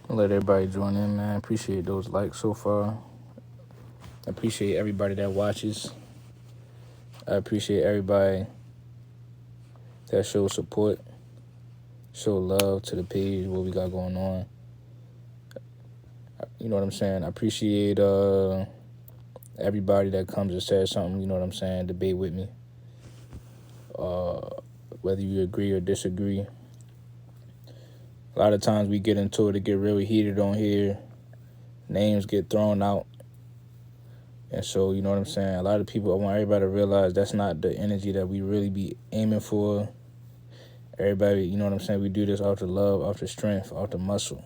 I'll let everybody join in, man. Appreciate those likes so far. I appreciate everybody that watches. I appreciate everybody that shows support, show love to the page, what we got going on. You know what I'm saying? I appreciate everybody that comes and says something, you know what I'm saying, debate with me. Whether you agree or disagree. A lot of times we get into it, get really heated on here. Names get thrown out. And so, you know what I'm saying? A lot of people, I want everybody to realize that's not the energy that we really be aiming for. Everybody, you know what I'm saying? We do this out of love, out of strength, out of muscle.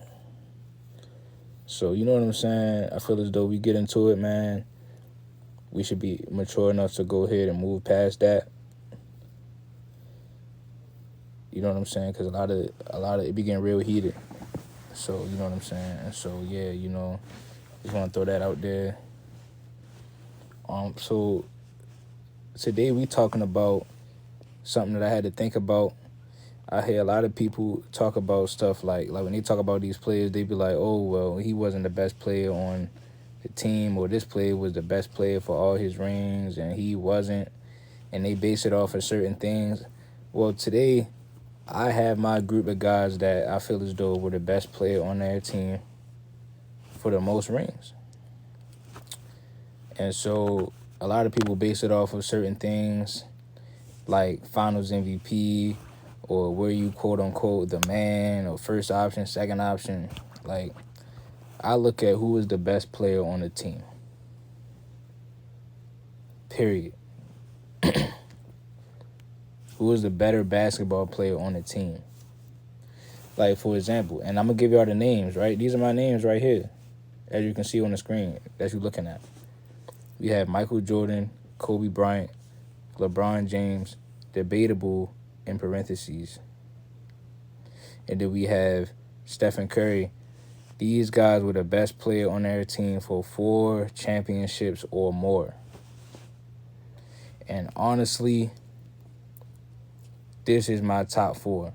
So, you know what I'm saying? I feel as though we get into it, man. We should be mature enough to go ahead and move past that. You know what I'm saying? Because a lot of it be getting real heated. So, you know what I'm saying? And so, yeah, you know, just want to throw that out there. So today we talking about something that I had to think about. I hear a lot of people talk about stuff like when they talk about these players, they be like, oh, well, he wasn't the best player on the team, or this player was the best player for all his rings, and he wasn't, and they base it off of certain things. Well, today, I have my group of guys that I feel as though were the best player on their team for the most rings. And so a lot of people base it off of certain things like finals MVP, or were you quote unquote the man, or first option, second option. Like, I look at who is the best player on the team. Period. Who is the better basketball player on the team? Like, for example, and I'm going to give y'all the names, right? These are my names right here, as you can see on the screen that you're looking at. We have Michael Jordan, Kobe Bryant, LeBron James, debatable in parentheses. And then we have Stephen Curry. These guys were the best player on their team for 4 championships or more. And honestly, this is my top 4.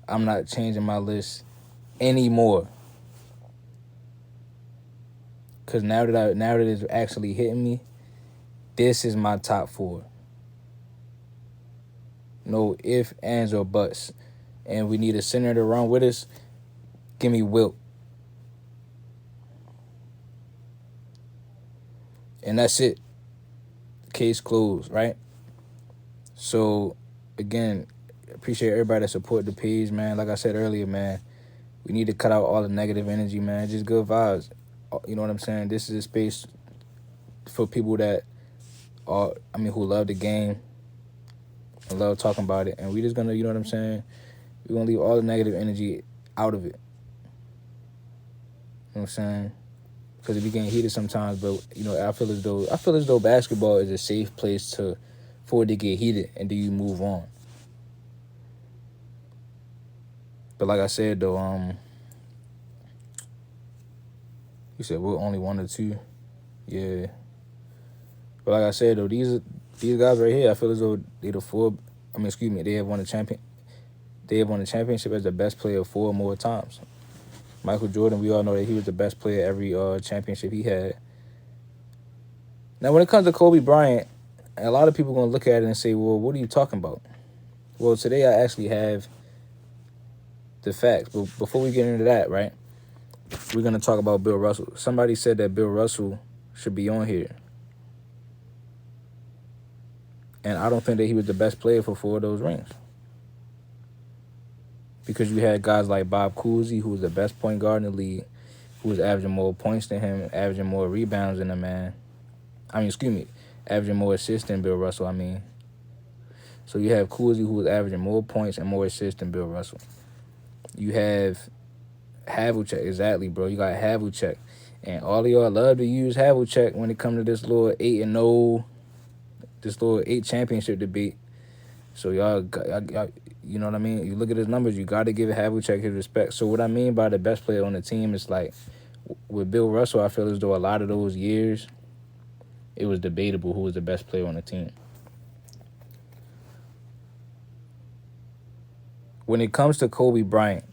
I'm not changing my list anymore. Because now that it's actually hitting me, this is my top 4. No ifs, ands, or buts. And we need a center to run with us. Give me Wilt. And that's it. Case closed, right? So, again, appreciate everybody that support the page, man. Like I said earlier, man, we need to cut out all the negative energy, man. Just good vibes. You know what I'm saying? This is a space for people that who love the game and love talking about it. And we just gonna, you know what I'm saying? We're gonna leave all the negative energy out of it. You know what I'm saying? Because it be getting heated sometimes, but you know, I feel as though basketball is a safe place for it to get heated, and then you move on. But like I said though, you said we're only 1 or 2, yeah. But like I said though, these guys right here, I feel as though they the 4. They have won the champion. They have won the championship as the best player 4 or more times. Michael Jordan, we all know that he was the best player every championship he had. Now, when it comes to Kobe Bryant, a lot of people are going to look at it and say, well, what are you talking about? Well, today I actually have the facts. But before we get into that, right, we're going to talk about Bill Russell. Somebody said that Bill Russell should be on here. And I don't think that he was the best player for 4 of those rings. Because you had guys like Bob Cousy, who was the best point guard in the league, who was averaging more points than him, averaging more rebounds than the man. Averaging more assists than Bill Russell, So you have Cousy, who was averaging more points and more assists than Bill Russell. You have Havlicek, exactly, bro. You got Havlicek. And all of y'all love to use Havlicek when it comes to this little 8-0, this little 8 championship debate. So y'all, you know what I mean? You look at his numbers, you got to give Havlicek his respect. So what I mean by the best player on the team is like, with Bill Russell, I feel as though a lot of those years, it was debatable who was the best player on the team. when it comes to Kobe Bryant,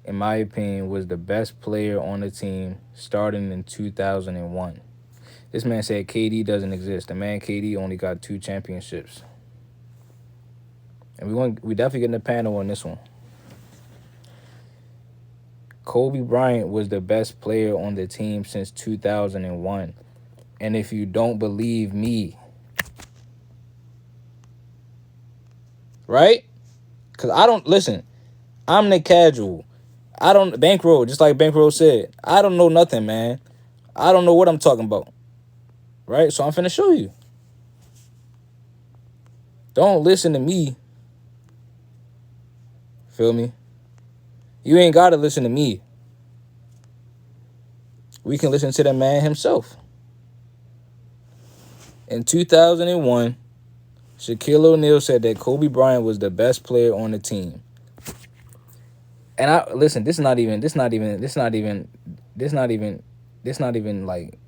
in my opinion, was the best player on the team starting in 2001. This man said KD doesn't exist. The man KD only got 2 championships. And we definitely getting a panel on this one. Kobe Bryant was the best player on the team since 2001. And if you don't believe me, right? Because I don't, listen, I'm the casual. I don't, Bankroll, just like Bankroll said, I don't know nothing, man. I don't know what I'm talking about. Right? So I'm finna show you. Don't listen to me. Feel me? You ain't gotta listen to me. We can listen to the man himself. In 2001, Shaquille O'Neal said that Kobe Bryant was the best player on the team. And I listen, this not even like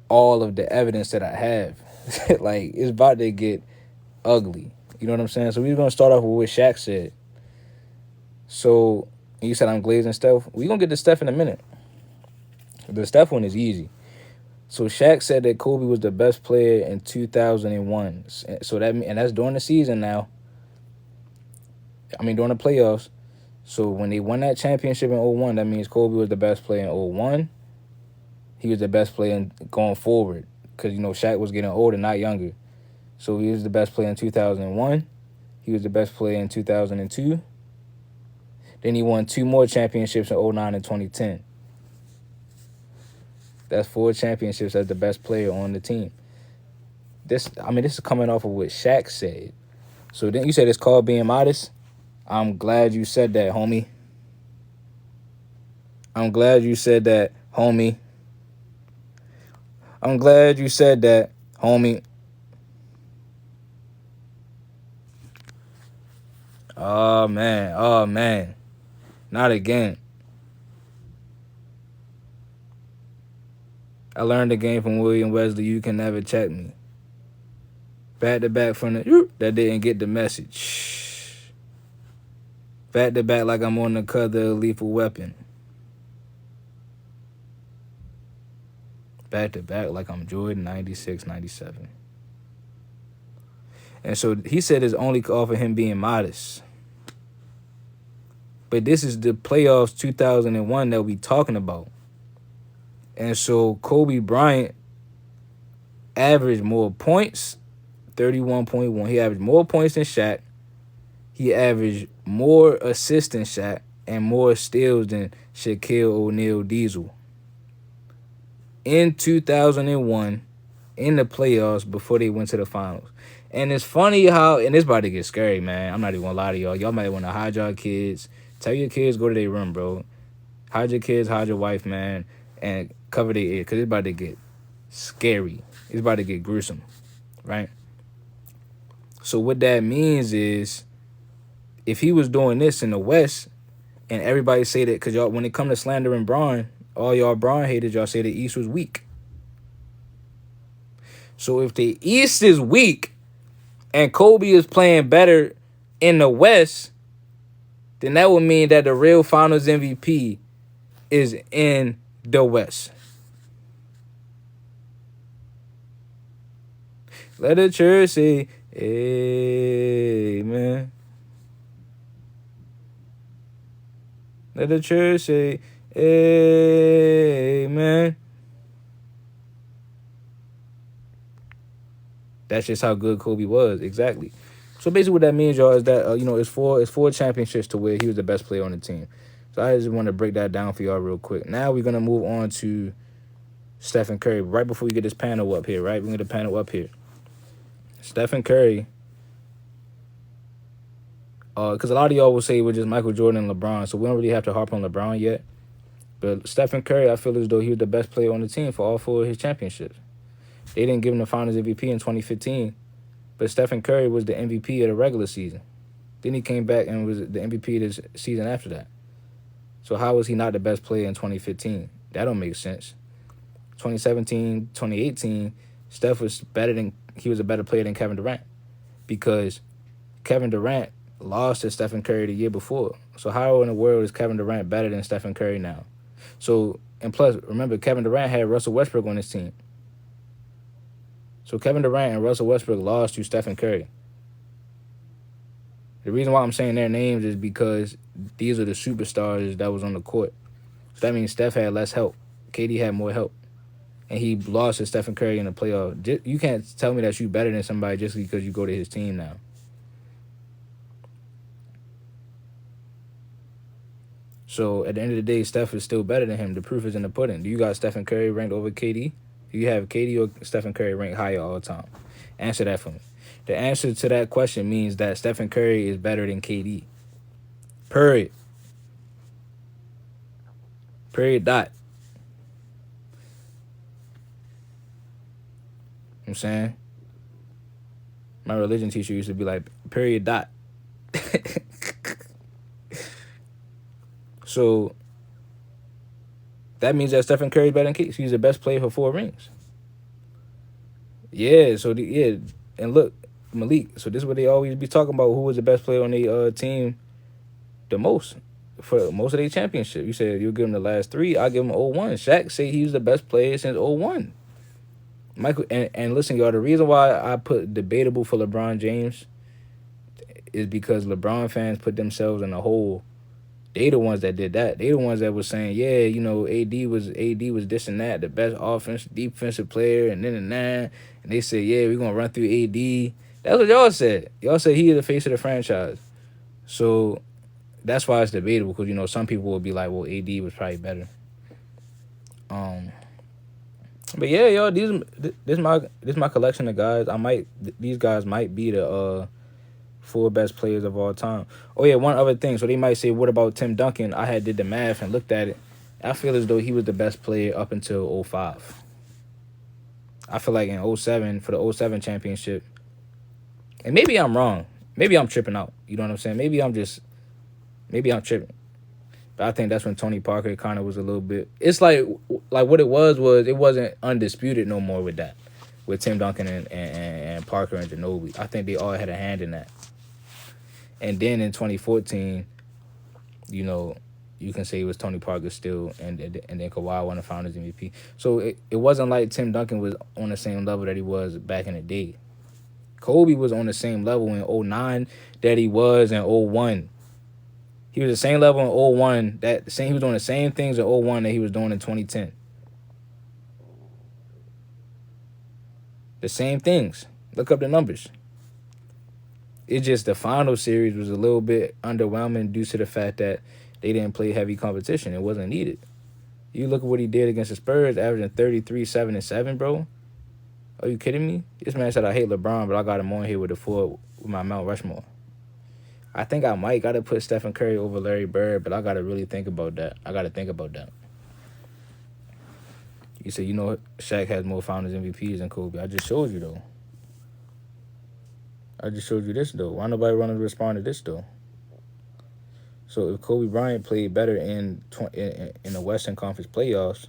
all of the evidence that I have. Like, it's about to get ugly. You know what I'm saying? So we're gonna start off with what Shaq said. So you said I'm glazing Steph. We're gonna get to Steph in a minute. The Steph one is easy. So Shaq said that Kobe was the best player in 2001. So that's during the season now. I mean, during the playoffs. So when they won that championship in 01, that means Kobe was the best player in 01. He was the best player going forward because, you know, Shaq was getting older, not younger. So he was the best player in 2001. He was the best player in 2002. Then he won 2 more championships in 09 and 2010. That's 4 championships as the best player on the team. This is coming off of what Shaq said. So then you said it's called being modest. I'm glad you said that, homie. I'm glad you said that, homie. I'm glad you said that, homie. Oh, man. Not again. I learned the game from William Wesley. You can never check me. Back to back from the that didn't get the message. Back to back like I'm on the cover of Lethal Weapon. Back to back like I'm Jordan 96, 97. And so he said it's only off of him being modest. But this is the playoffs 2001 that we talking about. And so Kobe Bryant averaged more points, 31.1. He averaged more points than Shaq. He averaged more assists than Shaq and more steals than Shaquille O'Neal Diesel. In 2001, in the playoffs before they went to the finals. And it's funny how, and it's about to get scary, man. I'm not even gonna lie to y'all. Y'all might want to hide your kids. Tell your kids, go to their room, bro. Hide your kids, hide your wife, man, and cover their ear, because it's about to get scary. It's about to get gruesome, right? So what that means is, if he was doing this in the West, and everybody say that, because y'all, when it come to slandering Bron, all y'all Bron haters, y'all say the East was weak. So if the East is weak and Kobe is playing better in the West, then that would mean that the real Finals MVP is in the West. Let the church say, amen. Let the church say, amen. That's just how good Kobe was, exactly. So basically what that means, y'all, is that, it's 4 championships to where he was the best player on the team. So I just want to break that down for y'all real quick. Now we're going to move on to Stephen Curry. Right before we get this panel up here, right? We're going to get the panel up here. Stephen Curry, because a lot of y'all will say it was just Michael Jordan and LeBron, so we don't really have to harp on LeBron yet. But Stephen Curry, I feel as though he was the best player on the team for all 4 of his championships. They didn't give him the Finals MVP in 2015, but Stephen Curry was the MVP of the regular season. Then he came back and was the MVP this season after that. So how was he not the best player in 2015? That don't make sense. 2017, 2018, Steph was better than he was a better player than Kevin Durant because Kevin Durant lost to Stephen Curry the year before. So how in the world is Kevin Durant better than Stephen Curry now? So and plus, remember Kevin Durant had Russell Westbrook on his team. So Kevin Durant and Russell Westbrook lost to Stephen Curry. The reason why I'm saying their names is because these are the superstars that was on the court. So that means Steph had less help. KD had more help. And he lost to Stephen Curry in the playoff. You can't tell me that you better than somebody just because you go to his team now. So at the end of the day, Steph is still better than him. The proof is in the pudding. Do you got Stephen Curry ranked over KD? Do you have KD or Stephen Curry ranked higher all the time? Answer that for me. The answer to that question means that Stephen Curry is better than KD. Period. Period. Dot. You know what I'm saying? My religion teacher used to be like, period. Dot. So that means that Stephen Curry is better than KD. He's the best player for 4 rings. Yeah. So and look, Malik. So this is what they always be talking about. Who was the best player on the team the most for most of their championship? You said you'll give him the last 3. I'll give him 0-1. Shaq say he was the best player since 0-1. Michael and listen, y'all. The reason why I put debatable for LeBron James is because LeBron fans put themselves in a hole. They the ones that did that. They the ones that was saying, yeah, you know, AD was this and that, the best offensive, defensive player, and then and that. And they said, yeah, we're gonna run through AD. That's what y'all said. Y'all said he is the face of the franchise. So that's why it's debatable, because you know some people will be like, well, AD was probably better. But yeah, y'all, this my collection of guys. These guys might be the 4 best players of all time. Oh yeah, one other thing. So they might say, what about Tim Duncan? I had did the math and looked at it. I feel as though he was the best player up until 05. I feel like in 07, for the 07 championship, and maybe I'm wrong. Maybe I'm tripping out. You know what I'm saying? Maybe I'm tripping. But I think that's when Tony Parker kind of was a little bit. It's like what it was it wasn't undisputed no more with that, with Tim Duncan and Parker and Ginobili. I think they all had a hand in that. And then in 2014, you know, you can say it was Tony Parker still, and then Kawhi won the Finals MVP. So it wasn't like Tim Duncan was on the same level that he was back in the day. Kobe was on the same level in 09 that he was in 01. He was the same level in 01. He was doing the same things in 01 that he was doing in 2010. The same things. Look up the numbers. It's just the final series was a little bit underwhelming due to the fact that they didn't play heavy competition. It wasn't needed. You look at what he did against the Spurs, averaging 33, 7, and 7, bro. Are you kidding me? This man said I hate LeBron, but I got him on here with the 4 with my Mount Rushmore. I think I might got to put Stephen Curry over Larry Bird, but I got to really think about that. You said, you know, Shaq has more Finals MVPs than Kobe. I just showed you, though. I just showed you this, though. Why nobody want to respond to this, though? So if Kobe Bryant played better in the Western Conference playoffs,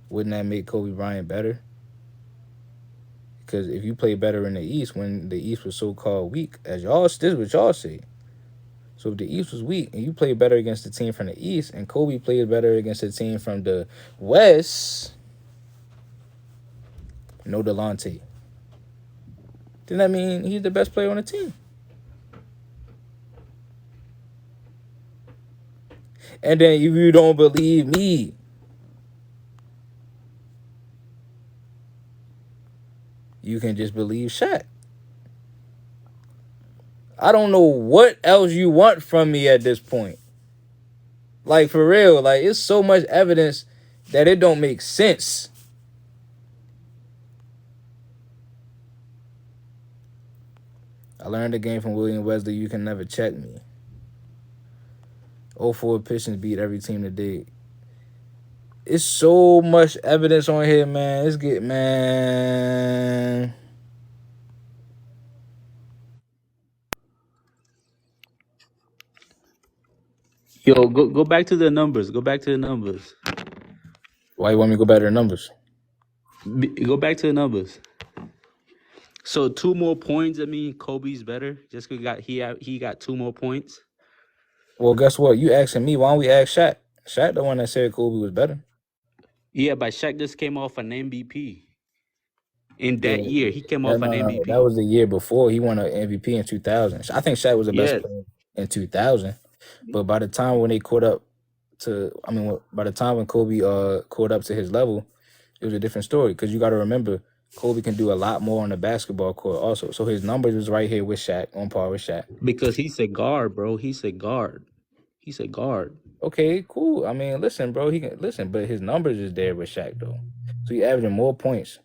wouldn't that make Kobe Bryant better? Because if you play better in the East when the East was so-called weak, this is what y'all say. So if the East was weak and you play better against the team from the East and Kobe played better against the team from the West, no Delonte, then that mean he's the best player on the team. And then if you don't believe me, you can just believe Shaq. I don't know what else you want from me at this point. Like, for real, like, it's so much evidence that it don't make sense. I learned the game from William Wesley. You can never check me. 04 Pistons beat every team today. It's so much evidence on here, man. Man. Yo, go back to the numbers. Go back to the numbers. Why you want me to go back to the numbers? Go back to the numbers. So 2 more points. I mean, Kobe's better. Just 'cause he got 2 more points. Well, guess what? You asking me? Why don't we ask Shaq? Shaq, the one that said Kobe was better. Yeah, but Shaq just came off an MVP. In Yeah, that year, he came no, off an no, that MVP. was the year before he won an MVP in 2000. I think Shaq was the best Yeah, player in 2000. But by the time when they caught up to, I mean, by the time when Kobe caught up to his level, it was a different story. Because you got to remember, Kobe can do a lot more on the basketball court also. So his numbers was right here with Shaq, on par with Shaq. because he's a guard, bro. He's a guard. He's a guard. Okay, cool. I mean, listen, bro, he can listen, but his numbers is there with Shaq though. So he averaging more points,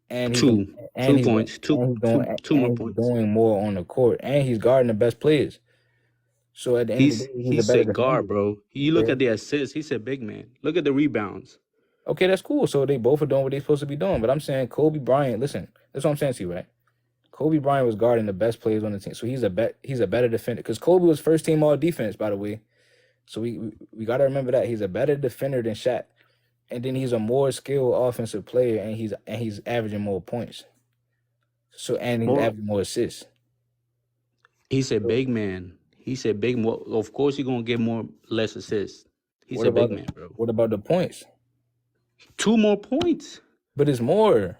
and he's Two, and 2 he's points. Two more and he's points. doing more on the court, and he's guarding the best players. So at the end of the day, he's a He's better a guard, defender. bro. You look Okay, at the assists. He's a big man. Look at the rebounds. okay, that's cool. So they both are doing what they're supposed to be doing. But I'm saying Kobe Bryant. Listen, that's what I'm saying to you, right? Kobe Bryant was guarding the best players on the team, so he's a better defender. Because Kobe was first team all defense, by the way. So we got to remember that he's a better defender than Shaq, and then he's a more skilled offensive player, and he's averaging more points. So and he's More. averaging more assists. He's a big man. He's a big. Of course, he's gonna get less assists. He's What a big about man, bro. what about the points? 2 more points. But it's more.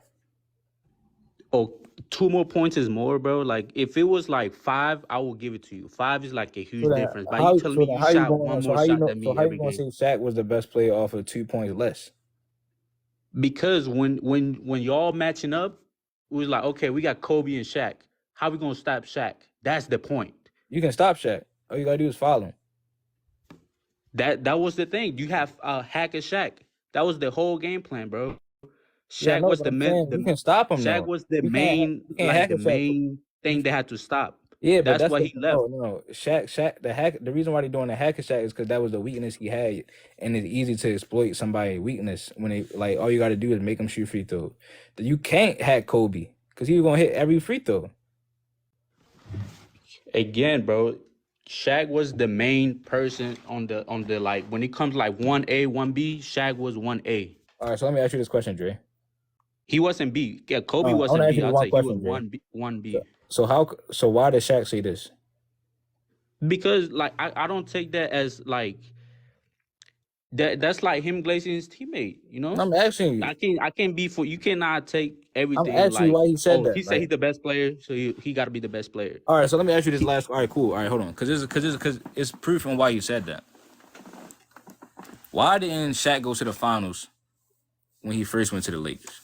Oh, 2 more points is more, bro. Like if it was like 5, I will give it to you. 5 is like a So huge that difference. But you telling me you how you shot going one so more how you shot know than so me how you every gonna game? say Shaq was the best player off of 2 points less? Because when y'all matching up, it was like, okay, we got Kobe and Shaq. How we gonna stop Shaq? That's the point. You can stop Shaq. All you gotta do is follow him. That was the thing. You have hack and Shaq. That was the whole game plan, bro. Yeah, I Shaq know, was but I'm saying you can stop him Shaq though. was the main, You can't like hack the a Shaq. main You thing they had to stop. Yeah, but That's that's why what he left. no. Shaq, the reason why they're doing the hack and Shaq is because that was the weakness he had, and it's easy to exploit somebody's weakness when they like all you got to do is make him shoot free throw. You can't hack Kobe because he was gonna hit every free throw. Again, bro. Shaq was the main person on the like when it comes like 1A, 1B, Shaq was 1A. All right, so let me ask you this question, Dre. He wasn't B. Yeah, Kobe I want to wasn't ask B. you this I'll one say he was question, Dre. 1B, 1B. So why did Shaq say this? Because like I don't take that as like that's like him glazing his teammate, you know? I'm asking you. I can't be for you cannot take I'm everything asking you like, why he said oh, that, he said right? he's the best player, so he gotta be the best player. All right, so let me ask you this last. All right, cool. All right, hold on, because it's proof on why you said that. Why didn't Shaq go to the finals when he first went to the Lakers?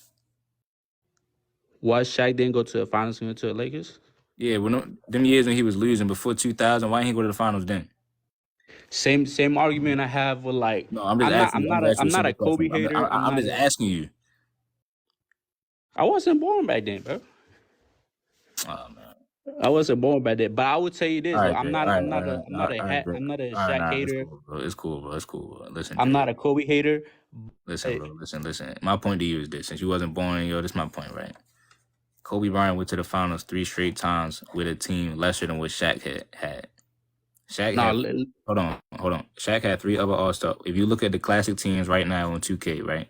Why Shaq didn't go to the finals and went to the Lakers? Yeah, them years when he was losing before 2000, why didn't he go to the finals then? Same argument I have with like No, I'm just asking you. I'm just asking I'm you a not a simple Kobe question. hater. I'm just asking you. I wasn't born back then, bro. Oh man. I wasn't born back then. But I would tell you this, All though, right, Dre. All right, all right, all right, Dre. I'm not a All right, Shaq nah, hater. it's cool, bro. It's cool, bro. Listen, I'm Dre. not a Kobe hater. Listen, bro. Listen. My point to you is this: since you wasn't born, this is my point, right? Kobe Bryant went to the finals 3 straight times with a team lesser than what Shaq had. Shaq Nah, had hold on. Shaq had 3 other All-Star. If you look at the classic teams right now on 2K, right?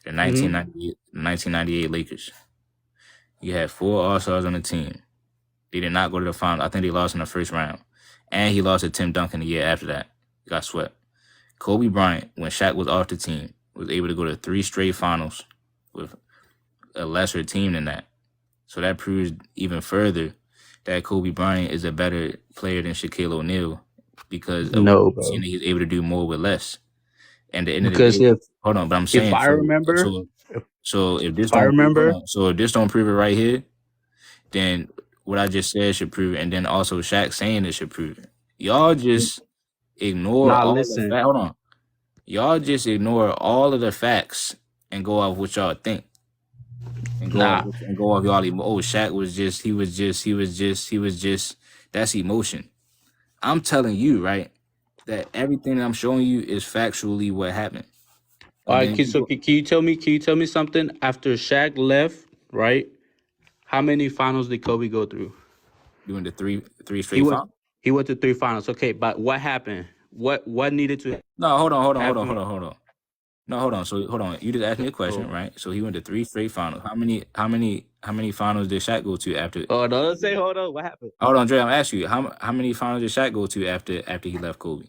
The 1998 Lakers. You had 4 All-Stars on the team. They did not go to the finals. I think they lost in the first round. And he lost to Tim Duncan the year after that. He got swept. Kobe Bryant, when Shaq was off the team, was able to go to 3 straight finals with a lesser team than that. So that proves even further that Kobe Bryant is a better player than Shaquille O'Neal because of no, bro. seeing that he's able to do more with less. And the end Because of the day, hold on, but I'm saying if I remember, so if this if I remember, so if this don't prove it right here, then what I just said should prove it, and then also Shaq saying it should prove it. Y'all just ignore all the facts. Hold on. Y'all just ignore all of the facts and go off what y'all think. And go off y'all. Oh, Shaq was just, he was just, that's emotion. I'm telling you, right, that everything that I'm showing you is factually what happened. All right, so can you tell me something? After Shaq left, right? How many finals did Kobe go through? Doing the three straight finals. He went to 3 finals. Okay, but what happened? What needed to? No, hold on. No, hold on. So hold on. You just asked me a question, Oh, right? So he went to 3 straight finals. How many finals did Shaq go to after? oh, don't say hold on. What happened? Hold on, Dre. I'm asking you, how many finals did Shaq go to after he left Kobe?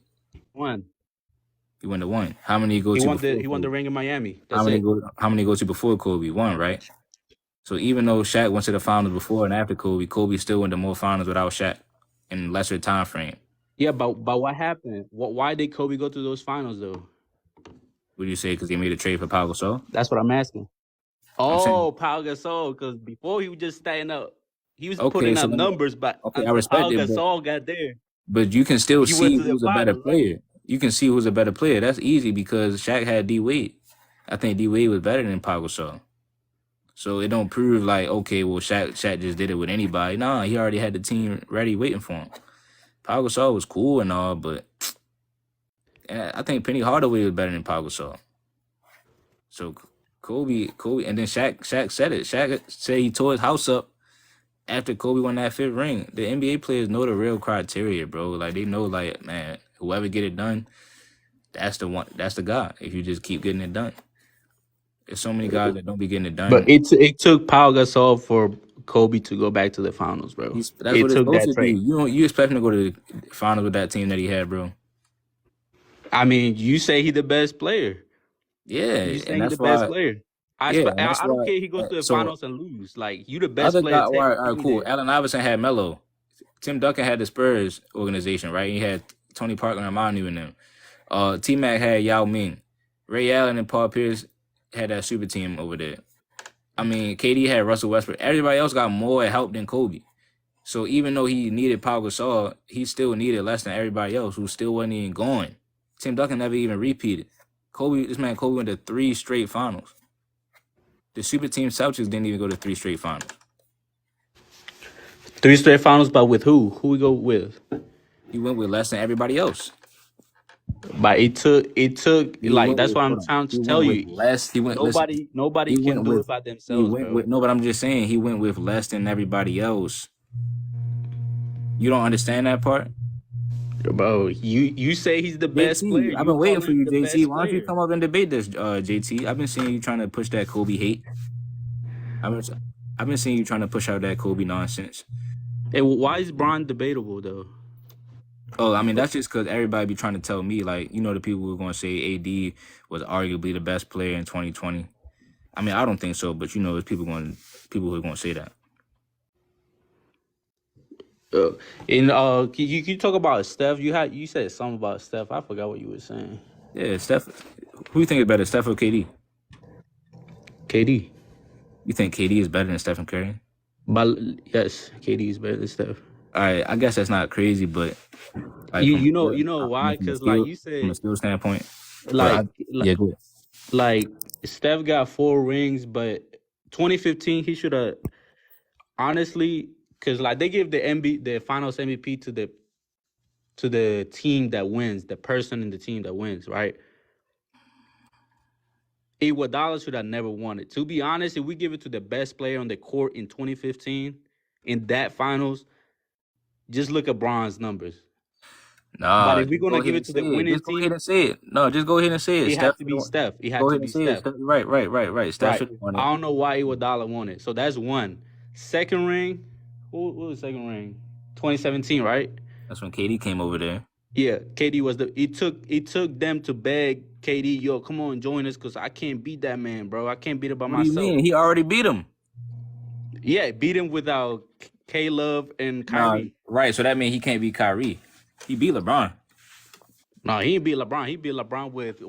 One. He went to one. How many he go to before He won the Kobe? ring in Miami. How That's many it. go? How many go to before Kobe? One, right? So even though Shaq went to the finals before and after Kobe, Kobe still went to more finals without Shaq in lesser time frame. Yeah, but what happened? Why did Kobe go to those finals though? Would you say because he made a trade for Pau Gasol? That's what I'm asking. I'm saying Oh, Pau Gasol, because before he was just staying up, he was okay. putting So up let me. numbers, but Okay, I until respect Pau it, but Gasol got there, you can still he went see to the who's a better finals, right? player. You can see who's a better player. That's easy because Shaq had D Wade. I think D Wade was better than Pau Gasol. So it don't prove like okay, well Shaq just did it with anybody. Nah, he already had the team ready waiting for him. Pau Gasol was cool and all, but I think Penny Hardaway was better than Pau Gasol. So Kobe, and then Shaq said it. Shaq said he tore his house up after Kobe won that 5th ring. The NBA players know the real criteria, bro. Like they know, like man, whoever get it done, that's the one. That's the guy. If you just keep getting it done, there's so many guys that don't be getting it But done. it took Pau Gasol for Kobe to go back to the finals, bro. That's It what it's took supposed that to do. trade. You expect him to go to the finals with that team that he had, bro. I mean, you say he the best player. Yeah, You and say he the that's best why. player. Yeah, and that's I don't why. care. He goes to the So finals and lose. Like you the best other player. guy, all right, Take me cool. there. Allen Iverson had Melo. Tim Duncan had the Spurs organization, right? He had Tony Parker and Manu in them. T Mac had Yao Ming. Ray Allen and Paul Pierce had that super team over there. I mean, KD had Russell Westbrook. Everybody else got more help than Kobe. So even though he needed Pau Gasol, he still needed less than everybody else who still wasn't even going. Tim Duncan never even repeated. Kobe went to 3 straight finals. The super team Celtics didn't even go to 3 straight finals. 3 straight finals, but with who? Who we go with? He went with less than everybody else. But it took He like went that's with what I'm hold on. trying to He tell went with you. less. He went listen. Nobody He can went do with it by themselves, bro. no, but I'm just saying he went with less than everybody else. You don't understand that part? Bro, you say he's the best player. JT, I've You been waiting call for him you, the JT. best Why don't you player. come up and debate this, JT? I've been seeing you trying to push that Kobe hate. I've been seeing you trying to push out that Kobe nonsense. Hey, why is Bron debatable though? Oh, I mean that's just because everybody be trying to tell me like the people who are going to say AD was arguably the best player in 2020. I mean I don't think so, but there's people who are going to say that. Can you talk about Steph? You said something about Steph. I forgot what you were saying. Yeah, Steph. Who you think is better, Steph or KD? KD, You think KD is better than Stephen Curry? but yes, KD is better than Steph. All right, I guess that's not crazy, but like You know why? Because like you from a said, skill standpoint, like yeah, go ahead. like Steph got 4 rings, but 2015 he should have honestly, because like they give the Finals MVP to the team that wins, the person in the team that wins, right? Iguodala should have never won it. To be honest, if we give it to the best player on the court in 2015 in that Finals, just look at Bron's numbers. But Nah, if we're just go gonna ahead give it and to say the it. winning Just go ahead team, and say it. No, just go ahead and say it. it had Steph, to be Steph. It had go to ahead be and say it. Steph. Right. Steph Right. should have won it. I don't know why Iguodala won it. So that's one. Second ring. Who was the second ring? 2017, right? That's when KD came over there. Yeah, KD was it took them to beg KD, yo, come on, join us, cause I can't beat that man, bro. I can't beat it by What do you myself. mean? He already beat him. Yeah, beat him without K Love and Nah, Kyrie. right. So that means he can't beat Kyrie. He beat LeBron. No, he didn't beat LeBron. He beat LeBron with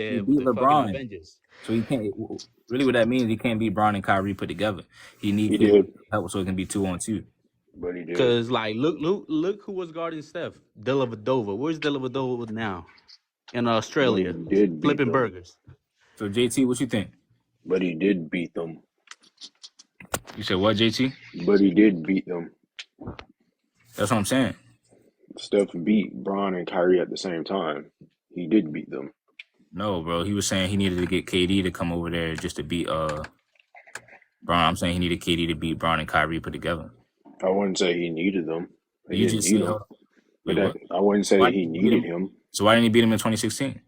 He beat the fucking LeBron. Avengers. So he can't. Really, what that means, he can't beat Bron and Kyrie put together. He needs He did, help so it can be 2-on-2. but he did. Cause like look who was guarding Steph. Dellavedova. Where's Dellavedova now? In But Australia, he did beat flipping them. burgers. So JT, what you think? But he did beat them. You said what, JT? But he did beat them. That's what I'm saying. Steph beat Bron and Kyrie at the same time. He did beat them. No, bro. He was saying he needed to get KD to come over there just to beat Bron. I'm saying he needed KD to beat Bron and Kyrie put together. I wouldn't say he needed them. He You didn't just need said, them. wait, But what? I wouldn't say Why he didn't he beat needed him? him So why didn't he beat him in 2016?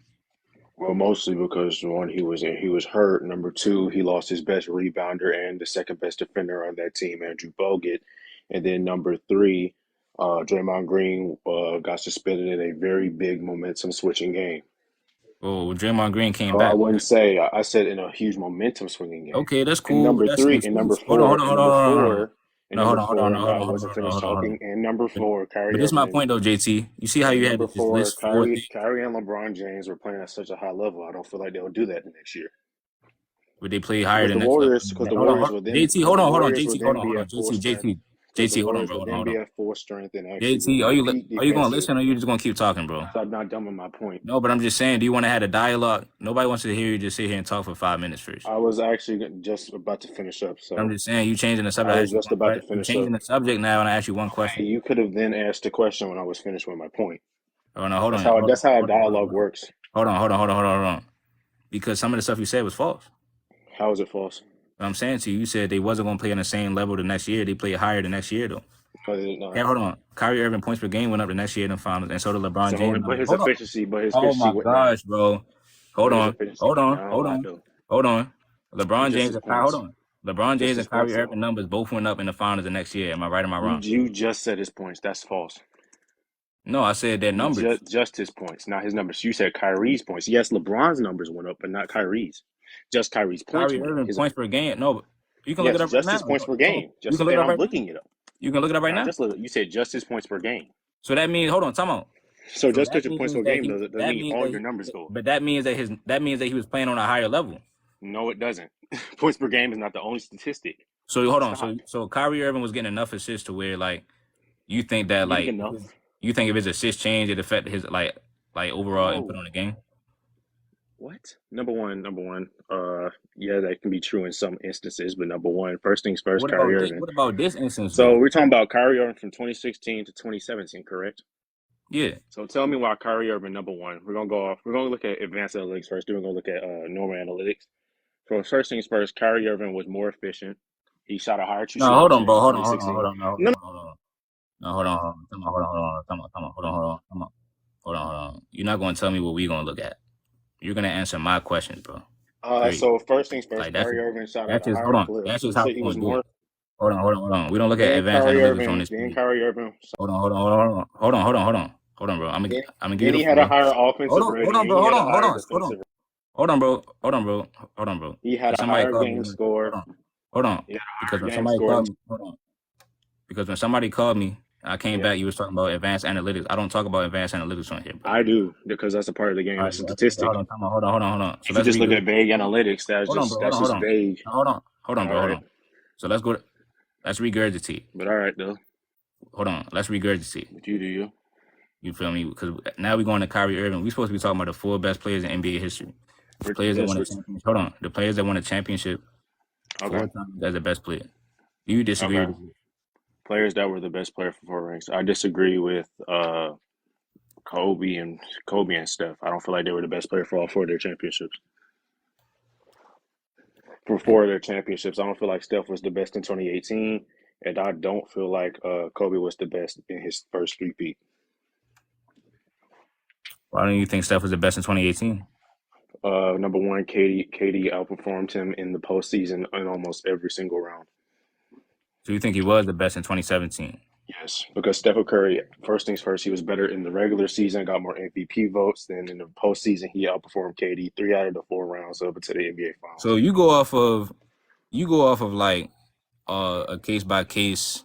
Well, mostly because one, he was hurt. Number two, he lost his best rebounder and the second best defender on that team, Andrew Bogut. And then number three, Draymond Green got suspended in a very big momentum switching game. Oh, Draymond Green came Oh, I back. wouldn't say. I said in a huge momentum swinging game. Okay, that's And cool. number That's an three, and number excuse. Hold on, hold four, on, and hold on, number hold on, hold on. four, and No, hold number on, hold on, four. no, No, hold I on, hold wasn't on, hold on, finished hold on, hold on. talking. And number But, four, but Kyrie this is my Irving. point though, JT. You see how And you had number this four, list four things, Kyrie and LeBron James were playing at such a high level. I don't feel like they'll do that the next year but they play higher than next level. Because the Hold on, Warriors will then JT, hold on, hold on, JT, hold on, be hold on, at full strength. JT, The hold on, Warriors bro, will hold on, then hold on. be at full strength and actually will JT, be a peak are you gonna defensive. listen or you just gonna keep talking, bro? So I'm not done with my point. No, but I'm just saying, do you want to have a dialogue? Nobody wants to hear you just sit here and talk for 5 minutes first. I was actually just about to finish up. I'm So just saying, you changing the I subject. I was asked you just one about to question. You finish up. changing the subject now, and I ask you one Okay, question. you could have then asked the question when I was finished with my point. Oh no, hold on, That's how a dialogue works. hold on. Because some of the stuff you said was false. How is it false? What I'm saying to you, you said they wasn't gonna play on the same level the next year. They played higher the next year though. Because it not. Yeah, hold on. Kyrie Irving points per game went up the next year in the finals, and so did LeBron James. But his Hold on. Oh efficiency my went down. gosh, bro. Hold But his on. efficiency Hold went on. down a Hold lot on. though. Hold on. LeBron Just James his and Kyrie. Hold points. on. LeBron Just James his and Kyrie points Irving though. numbers both went up in the finals the next year. Am I right or am I wrong? You just said his points. That's false. No, I said their numbers. Just his points, not his numbers. You said Kyrie's points. Yes, LeBron's numbers went up, but not Kyrie's. Just Kyrie's points Kyrie went up. Irving His points per game. No, but you can look it Yes, up right just now. his points per No, game. you Just can look it and up I'm right now. looking it up. You can look it up right Now now. just look. You said just his points per game. So that means, hold on, time out. So So just that because your points means per that game he, doesn't that mean means all that your he, numbers go up. but that means that he was playing on a higher level. No, it doesn't. Points per game is not the only statistic. So hold on. Stop. So Kyrie Irving was getting enough assists to where like you think that Getting like enough? you think if his assist change it affected his like overall input No. on the game. What? Number one. Yeah, that can be true in some instances, but number one, first things first, Kyrie Irving. What about this instance So though? we're talking about Kyrie Irving from 2016 to 2017, correct? Yeah. So tell me why Kyrie Irving number one. We're gonna go off. We're gonna look at advanced analytics first. Then we're gonna look at normal analytics. So first things first, Kyrie Irving was more efficient. He shot a higher true No, shooting hold on, bro. percentage in Hold on, hold on, hold 2016. on, no, No, hold on. No, hold on, hold on. Come on, hold on, hold on, come on, hold on, hold on, come on. Hold on, hold on. You're not gonna tell me what we're gonna look at. You're gonna answer my questions, bro. Period. so first things first, Like that's Kyrie Irving shot at that's a just hold higher on. clip. That's just You how said we're he was gonna do it. more. Hold on. We don't look at Then advanced Kyrie analytics on Irving. this Then page. Kyrie Irving. Hold on, bro. I'm gonna give Then you he the had a floor. higher offensive Hold rating on, and bro. he had a higher defensive. Hold on, bro. Hold on, bro. He had Because a somebody higher called me. game score. Hold on. He had a Because higher when game somebody score. called me, hold on. Because when somebody called me, I came Yeah, back. You was talking about advanced analytics. I don't talk about advanced analytics on here, bro. I do because that's a part of the game. All right, That's a bro. Okay, statistic. hold on. Come on. Hold on. So If you let's just look regroup. at vague analytics, Hold on, bro. that's just vague. Hold on, All bro. Hold right, on. So let's go. Let's regurgitate. but all right though. Hold on. Let's regurgitate. But you do you. You feel me? Because now we're going to Kyrie Irving. We're supposed to be talking about the four best players in NBA history. Players that won a championship. Hold on. The players that won a championship Okay. 4 times as the best player. Do you disagree Okay. with this? Players that were the best player for four rings. I disagree with Kobe and Steph. I don't feel like they were the best player for all four of their championships. For four of their championships, I don't feel like Steph was the best in 2018, and I don't feel like Kobe was the best in his first three-peat. Why don't you think Steph was the best in 2018? Number one, KD outperformed him in the postseason in almost every single round. So you think he was the best in 2017? Yes, because Stephen Curry, first things first, he was better in the regular season, got more MVP votes than in the postseason. He outperformed KD 3 out of the 4 rounds up into the NBA Finals. So you go off of like a case by case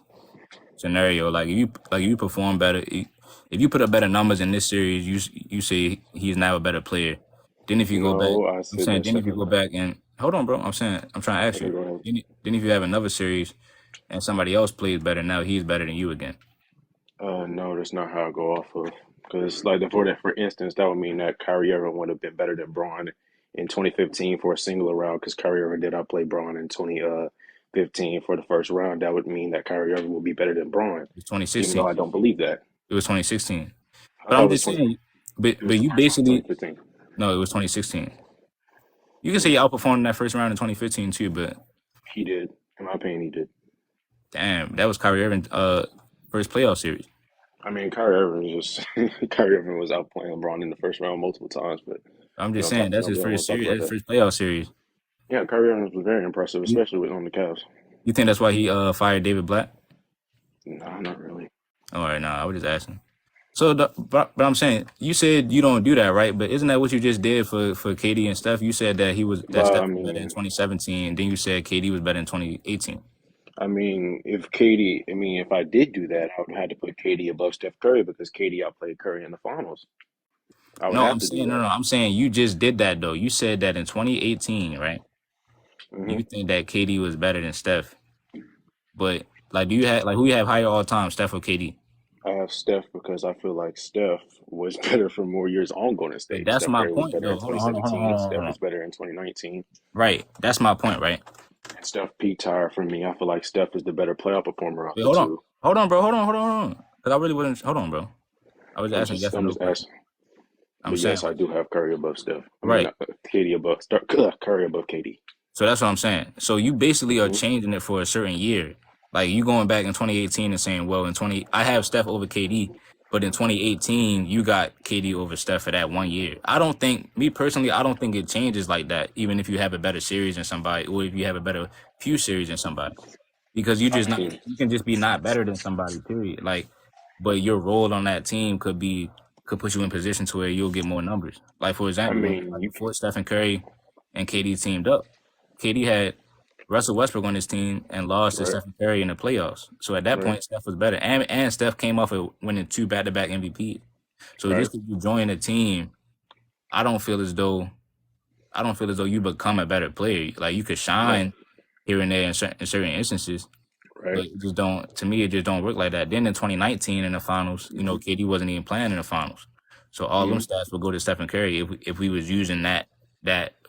scenario. Like if you perform better, if you put up better numbers in this series, you say he's now a better player. Then if you go back, No, I I'm said saying that's then if you go back and hold on, bro. I'm trying to ask okay. you. Go ahead. Then if you have another series and somebody else plays better, now he's better than you again. No, that's not how I go off of. Because like for instance, that would mean that Kyrie Irving would have been better than Braun in 2015 for a singular round. Because Kyrie Irving did outplay Braun in 2015 for the first round. That would mean that Kyrie Irving will be better than Braun, It's even 2016. though I don't believe that. It was 2016. I But thought I'm it was just 20. saying. It But was the you first round basically 2015. no, it was 2016. You can say you outperformed in that first round in 2015 too, but He did. In my opinion, he did. damn, that was Kyrie Irving first playoff series. I mean, Kyrie Irving was outplaying LeBron in the first round multiple times, but I'm You just know, saying top that's ten his overall. first We'll talk series, about that's his that. first playoff series. Yeah, Kyrie Irving was very impressive, You, especially on the Cavs. you think that's why he fired David Blatt? No, not really. All right, nah, I was just asking. So, but I'm saying you said you don't do that, right? But isn't that what you just did for KD and Steph? You said that But Steph was better in 2017, then you said KD was better in 2018. if I did do that, I would have to put KD above Steph Curry because KD outplayed Curry in the finals. I would No, have I'm to do saying that. no. I'm saying you just did that though. You said that in 2018, right? hmm You think that KD was better than Steph, but like, do you have like who you have higher all time, Steph or KD? I have Steph because I feel like Steph was better for more years on Golden But State. that's Steph my Curry was point better in though. Hold 2017. on, hold Steph on. was better in 2019. Right, that's my point, right? And Steph peaked higher for me. I feel like Steph is the better playoff performer of Wait, the two. bro. Hold on. Because I really wasn't. Hold on, bro. I was asking a yes or I'm no just question. asking. I'm But saying yes, I like, do have Curry above Steph. right. KD above Curry above KD. So that's what I'm saying. So you basically are hmm changing it for a certain year. Like you going back in 2018 and saying, well, I have Steph over KD, but in 2018 you got KD over Steph for that 1 year. I don't think, me personally, I don't think it changes like that. Even if you have a better series than somebody, or if you have a better few series than somebody, because I mean, you can just be not better than somebody. Period. Like, but your role on that team could put you in position to where you'll get more numbers. Like for I example, mean, like you before Stephen Curry and KD teamed up, KD had Russell Westbrook on his team and lost to right, Stephen Curry in the playoffs. So at that right, point, Steph was better, and Steph came off of winning 2 back-to-back MVP. So right, just because you join a team, I don't feel as though you become a better player. Like you could right, shine here and there in certain instances, right. but it just don't. To me, it just don't work like that. Then in 2019 in the finals, KD wasn't even playing in the finals, so all them Mm-hmm. stats would go to Stephen Curry if we was using that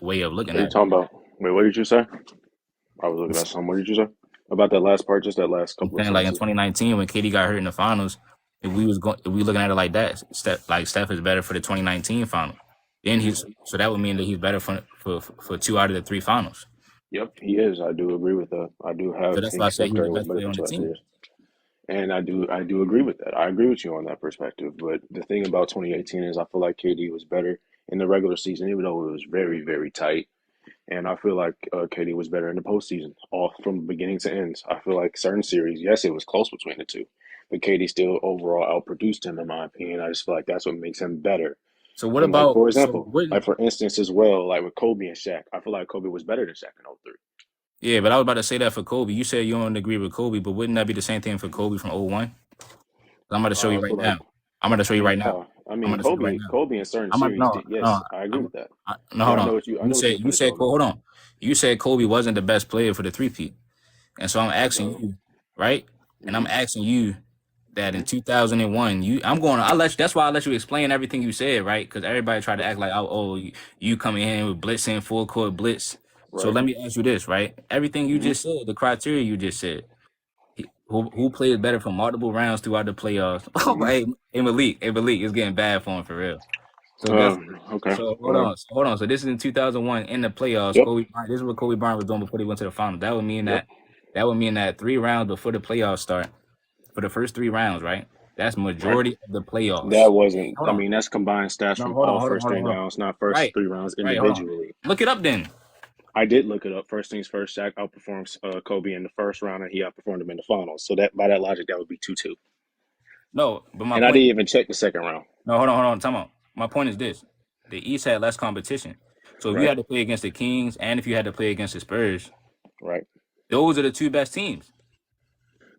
way of looking What are you at it. talking about? Wait, what did you say? I was looking at something. What did you say about that last part? Just that last I'm couple of saying like in sentences. 2019 when KD got hurt in the finals, if we looking at it like that, Steph is better for the 2019 final. Then so that would mean that he's better for 2 out of the 3 finals. Yep, he is. I do agree with that. I do So that's why I think say Steph he's the Curry was best better player for on the two out of team. series, and I do agree with that. I agree with you on that perspective. But the thing about 2018 is I feel like KD was better in the regular season, even though it was very very tight. And I feel like KD was better in the postseason, all from beginning to end. I feel like certain series, yes, it was close between the two, but KD still overall outproduced him, in my opinion. I just feel like that's what makes him better. So what And like about for so example, wouldn't like for instance as well, like with Kobe and Shaq, I feel like Kobe was better than Shaq in '03. yeah, but I was about to say that for Kobe. You said you don't agree with Kobe, but wouldn't that be the same thing for Kobe from '01? I'm about to show you I right feel like, now. I'm about to show you right now. yeah, I'm about to show you right now. Kobe in certain I'm about series no did. no Yes, I agree I'm with that. no But hold on. I know what you finna tell me. Hold on. You said Kobe wasn't the best player for the three-peat. And so I'm asking No. you, right? And I'm hmm asking you that in hmm 2001, that's why I let you explain everything you said, right? Because everybody tried to act like, you coming in with blitzing, full court blitz. So Right. let me ask you this, right? Everything you hmm just said, the criteria you just said, who plays better for multiple rounds throughout the playoffs? Oh, hmm Hey Malik, it's getting bad for him for real. So guess Okay. so Whatever. hold on. So this is in 2001 in the playoffs. Yep. Kobe Bryant, this is what Kobe Bryant was doing before they went to the finals. Yep. That would mean that 3 rounds before the playoffs start, for the first 3 rounds, right? That's Right. majority of the playoffs. That wasn't. Hold I on. mean, that's combined stats No, from all first three hold on. rounds, not first Right. 3 rounds Hold on. individually. Look it up then. I did look it up. First things first, Shaq outperforms Kobe in the first round, and he outperformed him in the finals. So that by that logic, that would be 2-2. No, but my And I point didn't even check the second round. no, hold on, time out. My point is this. The East had less competition. So if you Right. had to play against the Kings and if you had to play against the Spurs, Right. those are the 2 best teams.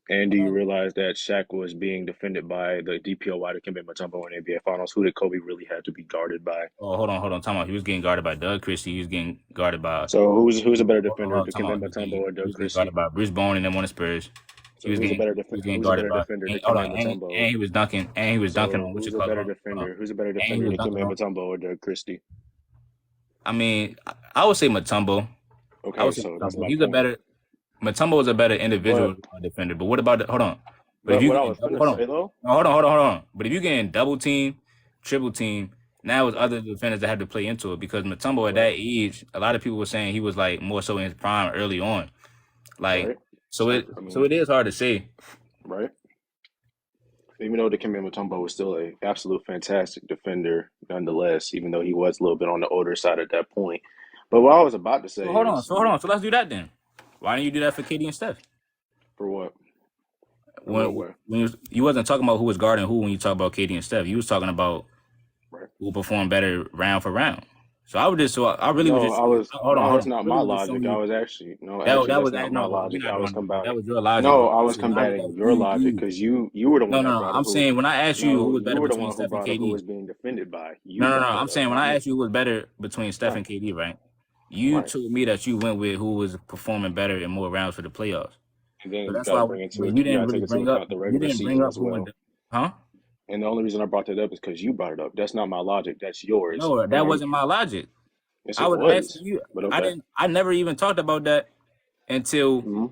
And do you realize that Shaq was being defended by the DPOY, the Dikembe Mutombo, in NBA Finals? Who did Kobe really have to be guarded by? Oh, hold on, time out. He was getting guarded by Doug Christie. He was getting guarded by So who's a better hold defender, on, time Dikembe out. Mutombo or He Doug was getting guarded Christie? by Bruce Bowen and them on the Spurs. So who's a He was getting who's a guarded better by defender, hold Dikembe on, Mutombo? and he was dunking So on what you who's a call it. better Hold on. defender? Who's a better And he defender, was dunking Dikembe on. Mutombo or Doug Christie? I mean, I would say Mutombo. I Okay, would say so that's Mutombo. my point. Mutombo is a better individual But defender. But what about hold on? But if but you what I getting was double, gonna hold on, say though, no, hold on. But if you getting double team, triple team, now it's other defenders that have to play into it because Mutombo at right, that age, a lot of people were saying he was like more so in his prime early on. Like right. So I so mean, it is hard to say. right. even though Dikembe Mutombo was still a absolute fantastic defender, nonetheless, even though he was a little bit on the older side at that point. But what I was about to So say hold on. is, So hold on. So let's do that then. Why didn't you do that for KD and Steph? for what? In what When way? you wasn't talking about who was guarding who when you talk about KD and Steph. You was talking about Right. who performed better round for round. So I would just I really was No, just I was hold on, no, hold that's on. I not my really was just showing logic. I you was actually no, that actually that that's was not no, my we're logic. not I was doing that. That combating. was your logic, No, bro. I You was said now combating that your logic because you were the no one no that no. brought up I'm who. saying when I asked you who No, was you better were the between one who Steph and brought up who KD. was being defended by. You No no no. brought I'm that up, saying when not I me. asked you who was better between Steph Right, and KD, right? You right. told me that you went with who was performing better in more rounds for the playoffs. And So then you that's got to why. bring into But it. you You didn't got to really take into bring up. account the You regular didn't bring season up as who well. went. Huh? And the only reason I brought that up is because you brought it up. That's not my logic. That's yours. No, that And wasn't my logic. yes, I it was was. asking you. But I okay. didn't. I never even talked about that until hmm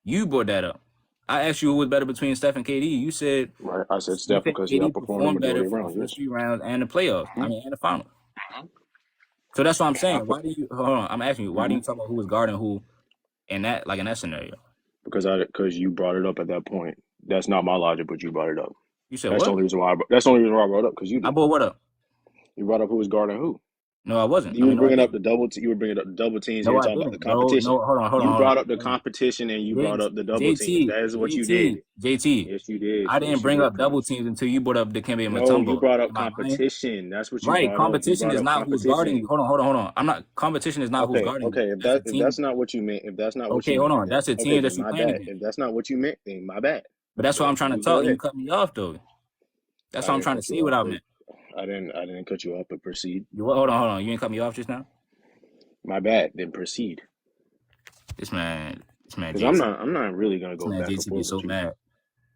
you brought that up. I asked you who was better between Steph and KD. You said Right. I said you Steph think because he KD outperformed the performed better majority of for the rounds. first Yes. 3 rounds and the playoffs. I hmm mean, and the finals. So that's what I'm I saying. put, Why do you? Hold on. I'm asking you. Why do hmm you talk about who was guarding who in that scenario? because you brought it up at that point. That's not my logic, but you brought it up. You said That's the what? only reason why. That's the only reason why I brought it up because you I did. brought what up? You brought up who was guarding who. No, I wasn't. I You mean, was no, I bringing up the didn't. double. You were bringing up the double teams. You No, were I talking about the didn't, bro. competition. No, hold on, hold on, You hold brought on. up the Hold on. competition and you brought up the double teams. JT, That is what you JT, did. JT. Yes, you did. I Yes, didn't you bring did, up double Prince. teams until you brought up Dikembe No, you Mutombo. brought up Am I lying? competition. That's what you Right. brought up. You Competition brought is up not who's guarding you. competition. Hold on, hold on, hold on. I'm not. Competition is not who's Okay, guarding you. okay. That's a If team. that's not what you meant, if that's not what Okay, you hold meant, on. then That's a okay, team then that you my playing bad. against. If that's not what you meant, then my bad. But that's why I'm But trying to you go talk, and you ahead. cut me off though. That's I why I'm didn't trying to cut you see off, what I but meant. I didn't cut you off, but proceed. Hold on, hold on. You ain't cut me off just now. My bad. Then proceed. This man Because JT, I'm not really gonna this go man back and JT be forth so with you. mad.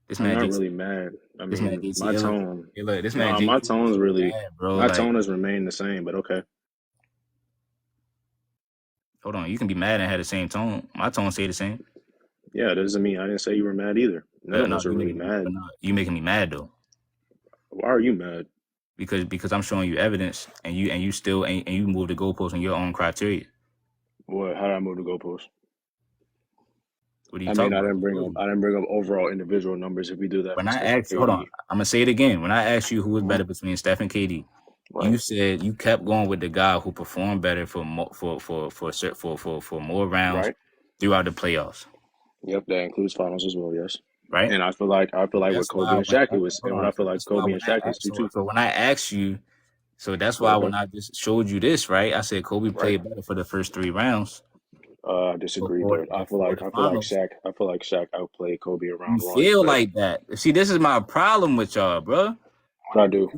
This I'm man not JT, really mad. I this man mean, JT, my tone, hey, look, this man no, JT my be tone's so really, mad, bro. my Like, tone has remained the same. But okay, hold on, you can be mad and have the same tone. My tone stay the same. yeah, that doesn't mean I didn't say you were mad either. None of No, us are really mad. you making me mad though, Why are you mad? because I'm showing you evidence, and you still and you move the goalpost on your own criteria. What? How did I move the goalpost? What are you I mean, talking about? I just told you. I didn't bring up overall individual numbers. If we do that When for I Steph and asked you, hold on, KD, I'm gonna say it again. When I asked you who was Mhm. better between Steph and KD, you Right, said you kept going with the guy who performed better for for more rounds right. throughout the playoffs, Yep, that includes finals as well. Yes, right? and I feel So like with that's why Kobe and when Shaq, it was, hold and what on, I feel so like that's why Kobe when and I Shaq is asked, two two. so when I asked you, so that's But why okay, when I just showed you this, right? I said Kobe right. played better for the first 3 rounds I disagree though. before the I feel like finals. Shaq. I feel like Shaq outplayed Kobe You around one, feel but like that? See, this is my problem with y'all, bro. what I do?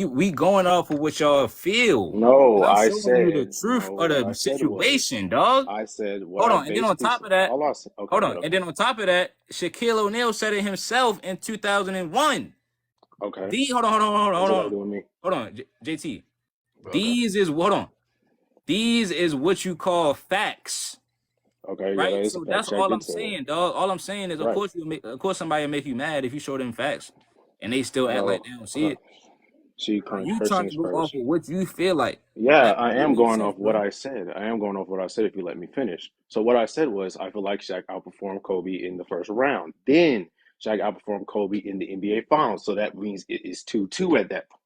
We going off of what y'all feel. No, I'm I showing you the said truth no. of What I the said was, situation, dog. I said what Hold I on, and then on basically top said. of that, All I said. Okay, hold but on, and okay, then on top of that, Shaquille O'Neal said it himself in 2001. okay. Hold on, hold on, hold on, What's hold it got to on, do with me? hold on, JT. Okay, Hold on. These is what you call facts, okay. Yeah, that right? is a So fact. that's Shaq all did I'm say that. saying, dog. All I'm saying is, Right. of course, somebody will make you mad if you show them facts, and they still act like No. they don't see Okay. it. See, Are Crunch. you First trying to things go off first. of what you feel like? Yeah, That I don't am make going sense, off what bro. I said. I am going off what I said if you let me finish. So what I said was I feel like Shaq outperformed Kobe in the first round. Then Shaq outperformed Kobe in the NBA Finals. So that means it is 2-2 at that point.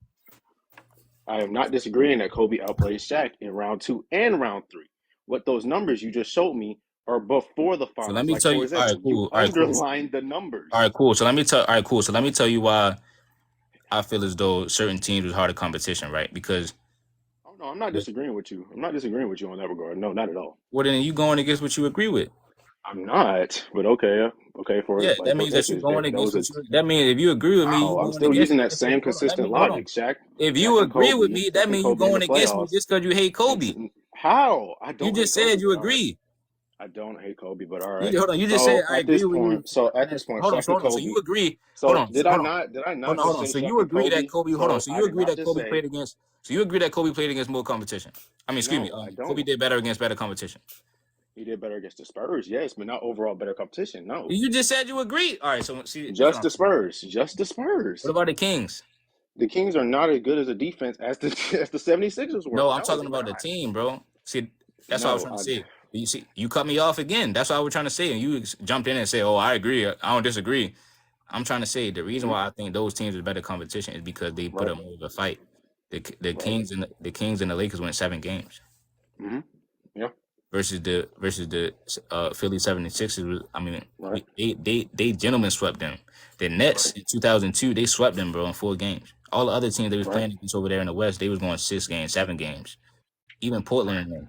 I am not disagreeing that Kobe outplayed Shaq in round two and round three. What those numbers you just showed me are before the So let finals. me Like, tell for you. All right, example, you cool. All right, cool. underlined the All numbers. right, cool. So let me tell. All right, cool. So let me tell you why I feel as though certain teams was harder competition, right? Because Oh, no, I'm not disagreeing with you. I'm not disagreeing with you on that regard. No, not at all. well, then you going against what you agree with. I'm not, but okay. Okay, Yeah, that for means that you instance, going that against was a what you. That means if you agree with me, you wow. I'm going still against using me. that Just 'cause- same hold on, let consistent me hold on. logic. If you agree with me, Shaq that and means you Kobe in the going against me playoffs. just because you hate And Kobe. how? I You don't hate just Kobe, said you but all right. agree. I don't hate Kobe, but all right. Hold on. You just said So I at agree this with you. point, Hold on. Shaq So and hold on. So you Kobe. agree. Hold So on. So, hold on. did I Hold not on. Hold just on. say So Shaq you and agree that Kobe? Kobe. Hold on. So So I you did agree not that just Kobe say played against. So you agree that Kobe played against more competition. I mean, excuse me. no. I Kobe don't. did better against better competition. He did better against the Spurs, yes, but not overall better competition. No, You just said you agree. All right. So see, this is what just I'm the saying. Spurs, just the What Spurs. about the Kings? The Kings are not as good as a defense as the as the 76ers were. No, I'm No, talking they're about the not. team, bro. See, that's what I was No, trying to say. You see, you cut me off again. That's what I was trying to say, and you jumped in and said, "Oh, I agree. I don't disagree." I'm trying to say the reason why I think those teams are better competition is because they put Right. up more of a fight. The Right. Kings and the Kings and the Lakers went 7 games Mm-hmm. Yeah. versus the Philly 76ers. I mean, Right. they gentlemen swept them. The Nets Right. in 2002 they swept them, bro, in 4 games. All the other teams they was Right. playing against over there in the West, they was going 6 games, 7 games. Even Portland, Right.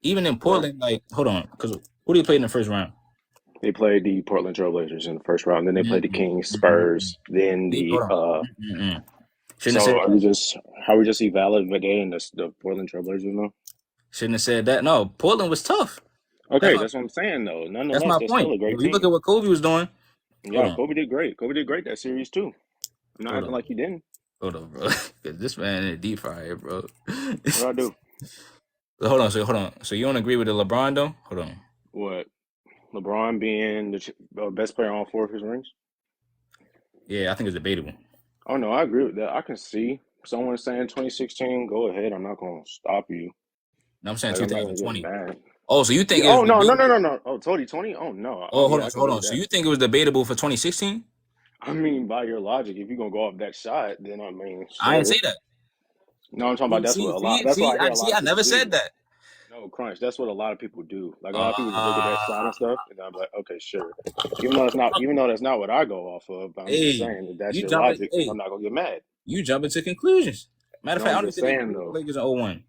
even in Portland, like hold on, because who they played in the first round? They played the Portland Trailblazers in the first round. Then they played the Kings, Mm-mm. Spurs. Then Hold the on. Mm-mm. Shouldn't have So said are that. we just evaluating the Portland Trailblazers now? Shouldn't have said that. No, Portland was tough. Okay, That's my that's what I'm saying though. that's Nonetheless, my they're still point. a great You look team. at what Kobe was doing. Hold Yeah, on. Kobe did great. Kobe did great that series too. I'm not Hold acting on. like he didn't. Hold on, bro. 'Cause this man in a deep fryer, bro. What I do? Hold on. So you don't agree with the LeBron though? Hold on. What? LeBron being the best player on all 4 of his rings? Yeah, I think it's debatable. Oh no, I agree with that. I can see someone saying 2016. Go ahead. I'm not gonna stop you. No, I'm saying Like I'm not gonna get 2020. mad. Oh, so you think Yeah, it was oh no, no, no, debatable? no, no. Oh, 2020. Oh no. Oh, Oh hold yeah, on. I So can live hold with on. So that. you think it was debatable for 2016? I mean, by your logic, if you're gonna go off that shot, then I mean, I didn't say sure. that. No, I'm talking about that's what a lot. That's what I hear a lot I of people never said do. that. No, Crunch. That's what a lot of people do. Like a lot of people just look at that shot and Ah, stuff, and I'm like, okay, sure. Even though that's not what I go off of, but I'm just hey, saying that that's you your jumping? logic, and I'm Hey, not gonna get mad. you jumping to conclusions. Matter of No, fact, I I'm don't even just think they saying played the though. Lakers in 01.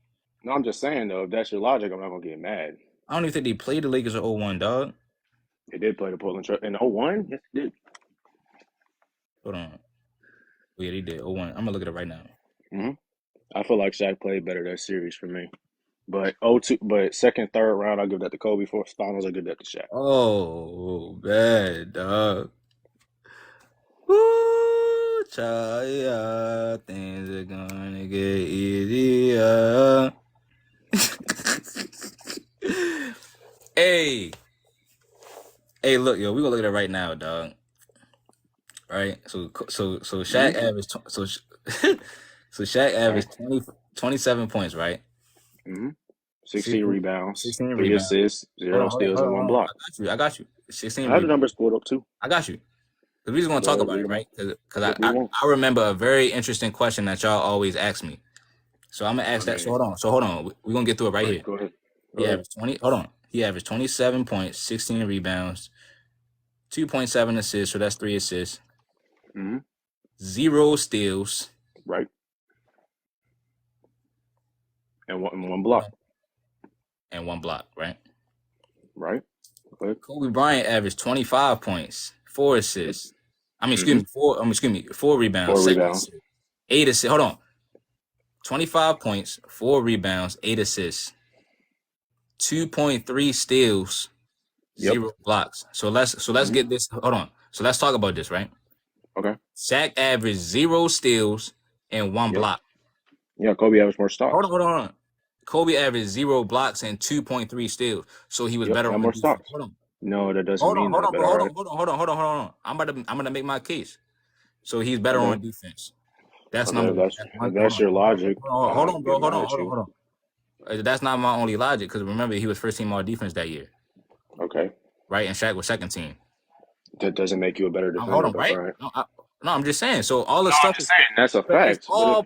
No, I'm just saying though. If that's your logic, I'm not gonna get mad. I don't even think they played the Lakers in 01, dog. They did play the Portland Trail in 01. Yes, they did. Hold on. Oh, yeah, they did 01. I'm gonna look at it right now. hmm I feel like Shaq played better that series for me. But 02, but second, third round, I give that to Kobe. Fourth finals, I give that to Shaq. Oh, bad, dog. Woo, child, yeah, things are gonna get easier. Hey, look, yo, we gonna look at it right now, dog. Right? So Shaq hmm averaged, so Shaq Right. averaged 27 points, right? hmm 16 16, rebounds, 16 3 rebounds. assists, 0 steals, and 1 block. I got you. 16 I have the rebounds. numbers pulled up too. I got you. Because we just gonna Go talk ahead, about read it, them right? out. Because Yep, read them out. I remember a very interesting question that y'all always ask me. So I'm gonna ask I that. So mean, hold on. We're gonna get through it right right, here. go ahead. Go He ahead. averaged 20. Hold on. He averaged 27 points, 16 rebounds, 2.7 assists. So that's 3 assists. hmm 0 steals. Right. And 1 block. And 1 block. Right. Right. Go ahead. Kobe Bryant averaged 25 points, 4 assists. I mean, hmm 4 rebounds, 4 7 rebounds. assists, 8 assists. Hold on. 25 points, 4 rebounds, 8 assists, 2.3 steals, Yep. 0 blocks. So let's get this. Hold on. So let's talk about this, right? Okay. Shaq averaged 0 steals and 1 Yep. block. Yeah, Kobe averaged more stocks. Hold on. Kobe averaged 0 blocks and 2.3 steals. So he was Yep, better got on more defense. stocks. Hold on. No, that doesn't mean that, but all right. Hold on. I'm gonna make my case. So he's better Okay. on defense. That's Okay, number if one. that's your logic, I'm Hold not on, gonna bro. get mad at you. Hold on. That's not my only logic because remember he was first team all defense that year, Okay. right? And Shaq was second team. That doesn't make you a better Hold defender, on, but right? all right. No, I'm just saying. So all the No, I'm stuff just is saying that's a but it's fact. But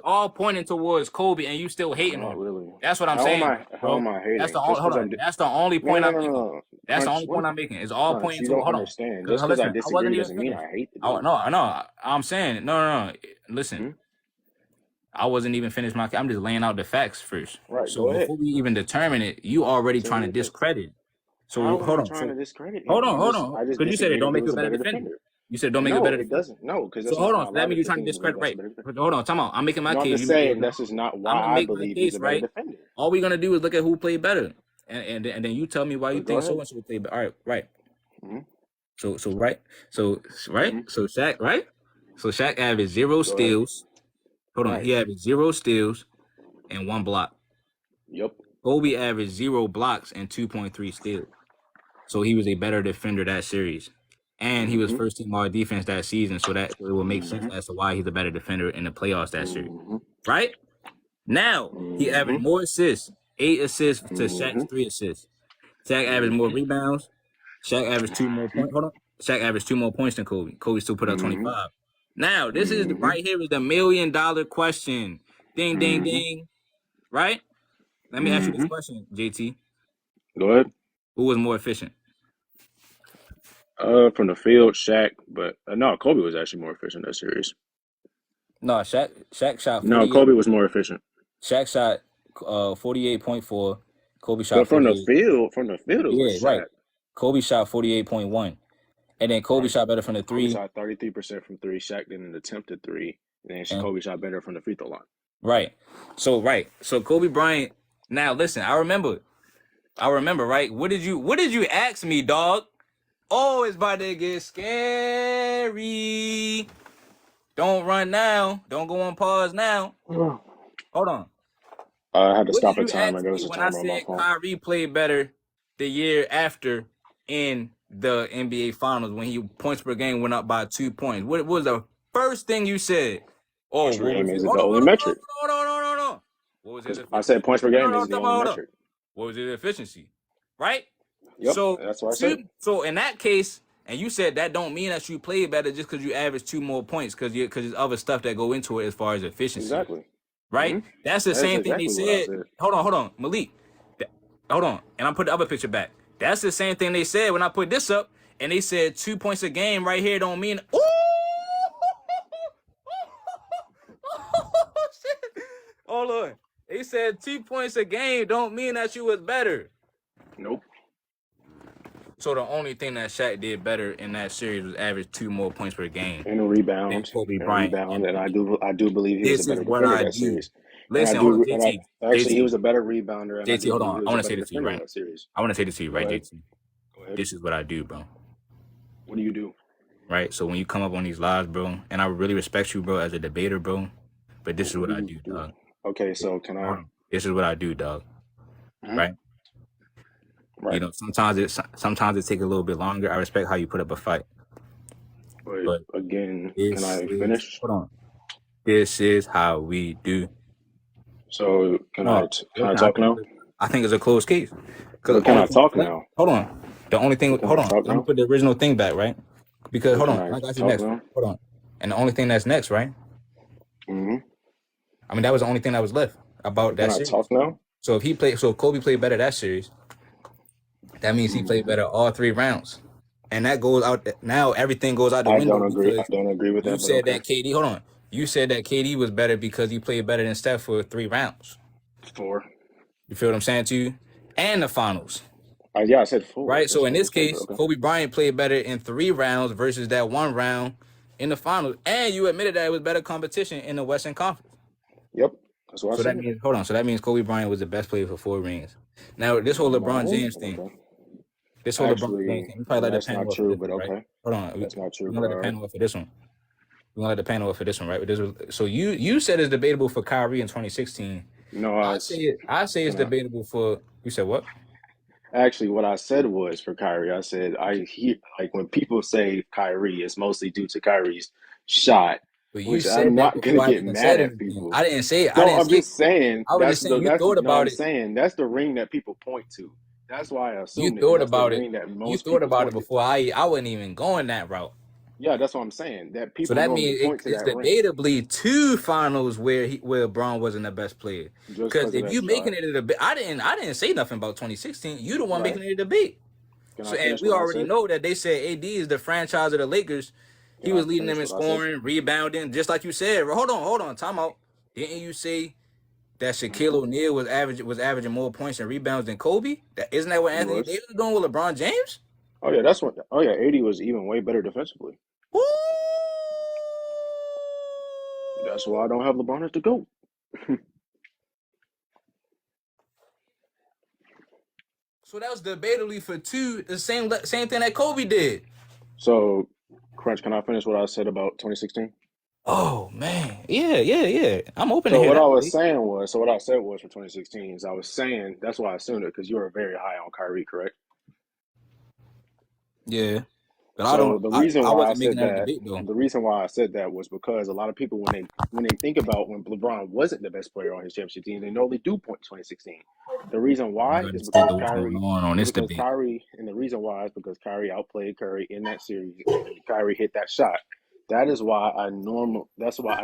all pointing towards Kobe, and you still hating on not him. really. That's what I'm How am saying, I? How bro. am I That's hating? the only Just hold because on. That's the only no, no, point no, I'm no, no, making. no. That's the Crunch, only point I'm making. It's all Crunch. pointing You to don't hold on. understand. Because Just because I listen, I wasn't disagree even doesn't mean finished. I hate the Oh dude. no. I'm saying no. Listen, Hmm? I wasn't even finished my. I'm just laying out the facts first. Right. So Go ahead. before we even determine it, you already Tell trying me to your case. discredit. So How am hold I on. trying So to discredit hold him? on. I just Because you said it disagreed if don't he make you was a a better better defender. defender. You said it don't make you a No, better it defender. doesn't. No, because So that's hold not on. my So that means logic you're to trying to think discredit, that's a right? better defender. But hold on, time out. I'm making my No, I'm case. just You make saying yours. that's just not I'm why gonna I make my believe he's case, a better right? defender. All we're gonna do is look at who played better, and then you tell me why you But go think so ahead. and so played better. All right, right. hmm So right. So right. hmm So Shaq, right? So Shaq averaged 0 Go ahead. steals. Hold on, Right. he averaged 0 steals and 1 block. Yep. Kobe averaged 0 blocks and 2.3 steals. So he was a better defender that series. And he was hmm first team all defense that season, so it will make sense hmm as to why he's a better defender in the playoffs that series. hmm Right? Now, he hmm averaged more assists, 8 assists to Shaq's hmm 3 assists. Shaq averaged more hmm rebounds. Shaq averaged 2 more points. Hold on. Shaq averaged 2 more points than Kobe. Kobe still put up Mm-hmm. 25. Now, this is Mm-hmm. right here is the $1 million question. Ding, ding, Mm-hmm. ding. Right? Let me ask you this Mm-hmm. question, JT. Go ahead. Who was more efficient? From the field, Shaq, but no, Kobe was actually more efficient that series. No, Shaq shot No, 48. Kobe was more efficient. Shaq shot 48.4. Kobe shot But 48. from the field, it was Yeah, right. Shaq. Kobe shot 48.1. And then Kobe Right. shot better from the Kobe three. shot 33% from three. Shaq didn't attempt a three, and then And Kobe shot better from the free throw line. right. So Kobe Bryant. Now listen, I remember, right? What did you ask me, dog? Oh, it's about to get scary. Don't run now. Don't go on pause now. Hold on. I had to What did stop a you timer. ask There me was a when I timer on my said phone. Kyrie played better the year after in the NBA Finals when he points per game went up by 2 points? What was the first thing you said? Oh, Points per what was game it? is Hold the on, only hold on, metric. hold on, hold on, hold on. What was his Because I said efficiency? points per No, game no, is the only hold on. metric. What was his efficiency? Right? Yep, So that's what I said. so in that case, and you said that don't mean that you played better just because you average 2 more points because there's other stuff that go into it as far as efficiency. Exactly. Right? That's the That is same thing they exactly what I said. said. Hold on, Malik. Hold on, and I put the other picture back. That's the same thing they said when I put this up, and they said 2 points a game right here don't mean. Ooh! Shit. Hold on. They said 2 points a game don't mean that you was better. Nope. So the only thing that Shaq did better in that series was average 2 more points per game And a than rebound. Kobe And a Bryant rebound. and And Kobe. I do believe he was a This is better what defender I that do. series. Listen, hold on, And I JT. actually he JT. was a better rebounder, and I JT, do hold believe on. he I was a want to say better this to you, defender right? that series. I want to say this to you, Go right, ahead. JT? Go ahead. This is what I do, bro. What do you do? Right? So when you come up on these lives, bro, and I really respect you, bro, as a debater, bro, but this is What what do I you do, do? dog. Okay, so can I? Hold on. This is what I do, dog. Right? Right. You know, sometimes it take a little bit longer. I respect how you put up a fight. But again, can I Hold finish? on. This is how we do. So can I Listen, talk now? I think it's a closed case. But can I talk now? Hold on. The only thing. But can Hold I on. talk Let me now? put the original thing back, right? Because But hold can on. I I got you talk next. now? Hold on. And the only thing that's next, right? Mm-hmm. I mean, that was the only thing that was left about But can that I series. talk now? So if Kobe played better that series, that means he played better all 3 rounds. And that goes out now. Everything goes out the I window don't agree. I because don't agree with you that, but said okay. that KD. Hold on. You said that KD was better because he played better than Steph for 3 rounds. 4. You feel what I'm saying to you? And the finals. Yeah, I said 4. Right? So in this Said, case, okay. Kobe Bryant played better in 3 rounds versus that 1 round in the finals. And you admitted that it was better competition in the Western Conference. Yep, that's what I So said. that means So that means Kobe Bryant was the best player for 4 rings. Now this whole LeBron No, James thing. okay. This whole LeBron Actually, James thing. We probably let the that's panel not up for true, this but one, right? okay. Hold on. That's not true, We're but gonna let the panel up for this one. We're gonna let the panel up for this one, right? But this was so you said it's debatable for Kyrie in 2016. No, I say it's debatable for you said what? actually, what I said was for Kyrie, I said I hear like when people say Kyrie, it's mostly due to Kyrie's shot, But you which I'm said that not gonna before I get even mad said at anything. people. I didn't say it. No, I'm just saying I was just saying you thought no, about I'm it. saying that's the ring that people point to. That's why I You assumed it because thought that's the about it. ring that You most thought people about it point to. before I wasn't even going that route. Yeah, that's what I'm saying. That So people that normally means point to it's that ring debatably 2 finals where LeBron wasn't the best player. just Because because of if that you shot. making it a debate, I didn't say nothing about 2016. You the one Right. making it a debate. Can So I and finish we what I already said? know that they said AD is the franchise of the Lakers. He Can I was leading them finish in what I said? scoring, rebounding, just like you said. Hold on, time out. Didn't you say that Shaquille O'Neal was averaging more points and rebounds than Kobe? Isn't that what He Anthony was. Davis was doing with LeBron James? Oh yeah, that's what. Oh yeah, 80 was even way better defensively. Woo! That's why I don't have LeBron as the GOAT. So that was debatably for 2, the same thing that Kobe did. So, Crunch, can I finish what I said about 2016? Oh man, yeah. I'm open to So hear what that. I was saying was, so what I said was for 2016 is I was saying that's why I assumed it because you were very high on Kyrie, correct? Yeah. But So the reason I why I wasn't making said that a that, debate though. the reason why I said that was because a lot of people when they think about when LeBron wasn't the best player on his championship team, they normally do point 2016. The reason I why is understood because what's going Kyrie on is this because debate. Kyrie, and the reason why is because Kyrie outplayed Curry in that series, and Kyrie hit that shot. That's why I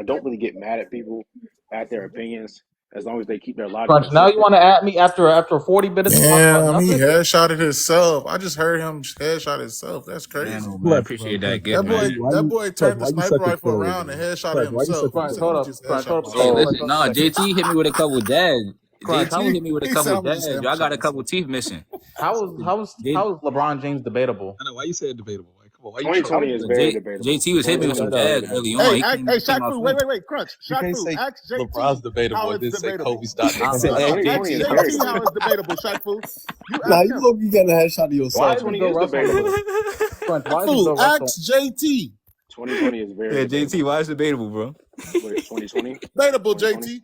don't really get mad at people at their opinions as long as they keep their logic Crunch, now you consistent. want to add me after 40 minutes of talking about Damn, he nothing? headshotted himself. I just heard him headshot himself. That's Man, crazy. oh, man, appreciate that gift, man. That boy turned the Why you sniper such a rifle troll, around and man? headshotted Why you such himself. a You Crunch, said, "Let hold me up. just Crunch, headshot hold up. Hey, Crunch, myself." Crunch, listen, hold up nah, a second. JT hit me with a couple dabs. Crunch, JT hit me with a He couple said, "I'm just dabs. I headshot got a couple myself." teeth missing. how is J, LeBron James debatable? I know. Why you say it debatable? Like, come on, why you trolling? 2020 is very debatable. JT was hitting me with 2020 some is very dabs debatable. early on. Hey, He Shaq came out Fu, swinging. wait, Crunch. You Shaq can't Fu, say ask LeBron's JT debatable how and it's then say debatable. Kobe stopped making I'm shots. done. 2020 Ask is very JT how debatable. it's debatable, Shaq Fu. You Nah, ask you him. look, you got a headshot of Why yourself. isn't 2020 Bill is Russell on the debatable. list? Crunch, why Shaq isn't Fu, Bill ask Russell? JT. 2020 is very Yeah, debatable. JT, why is debatable, bro? Wait, 2020? Debatable, 2020? JT.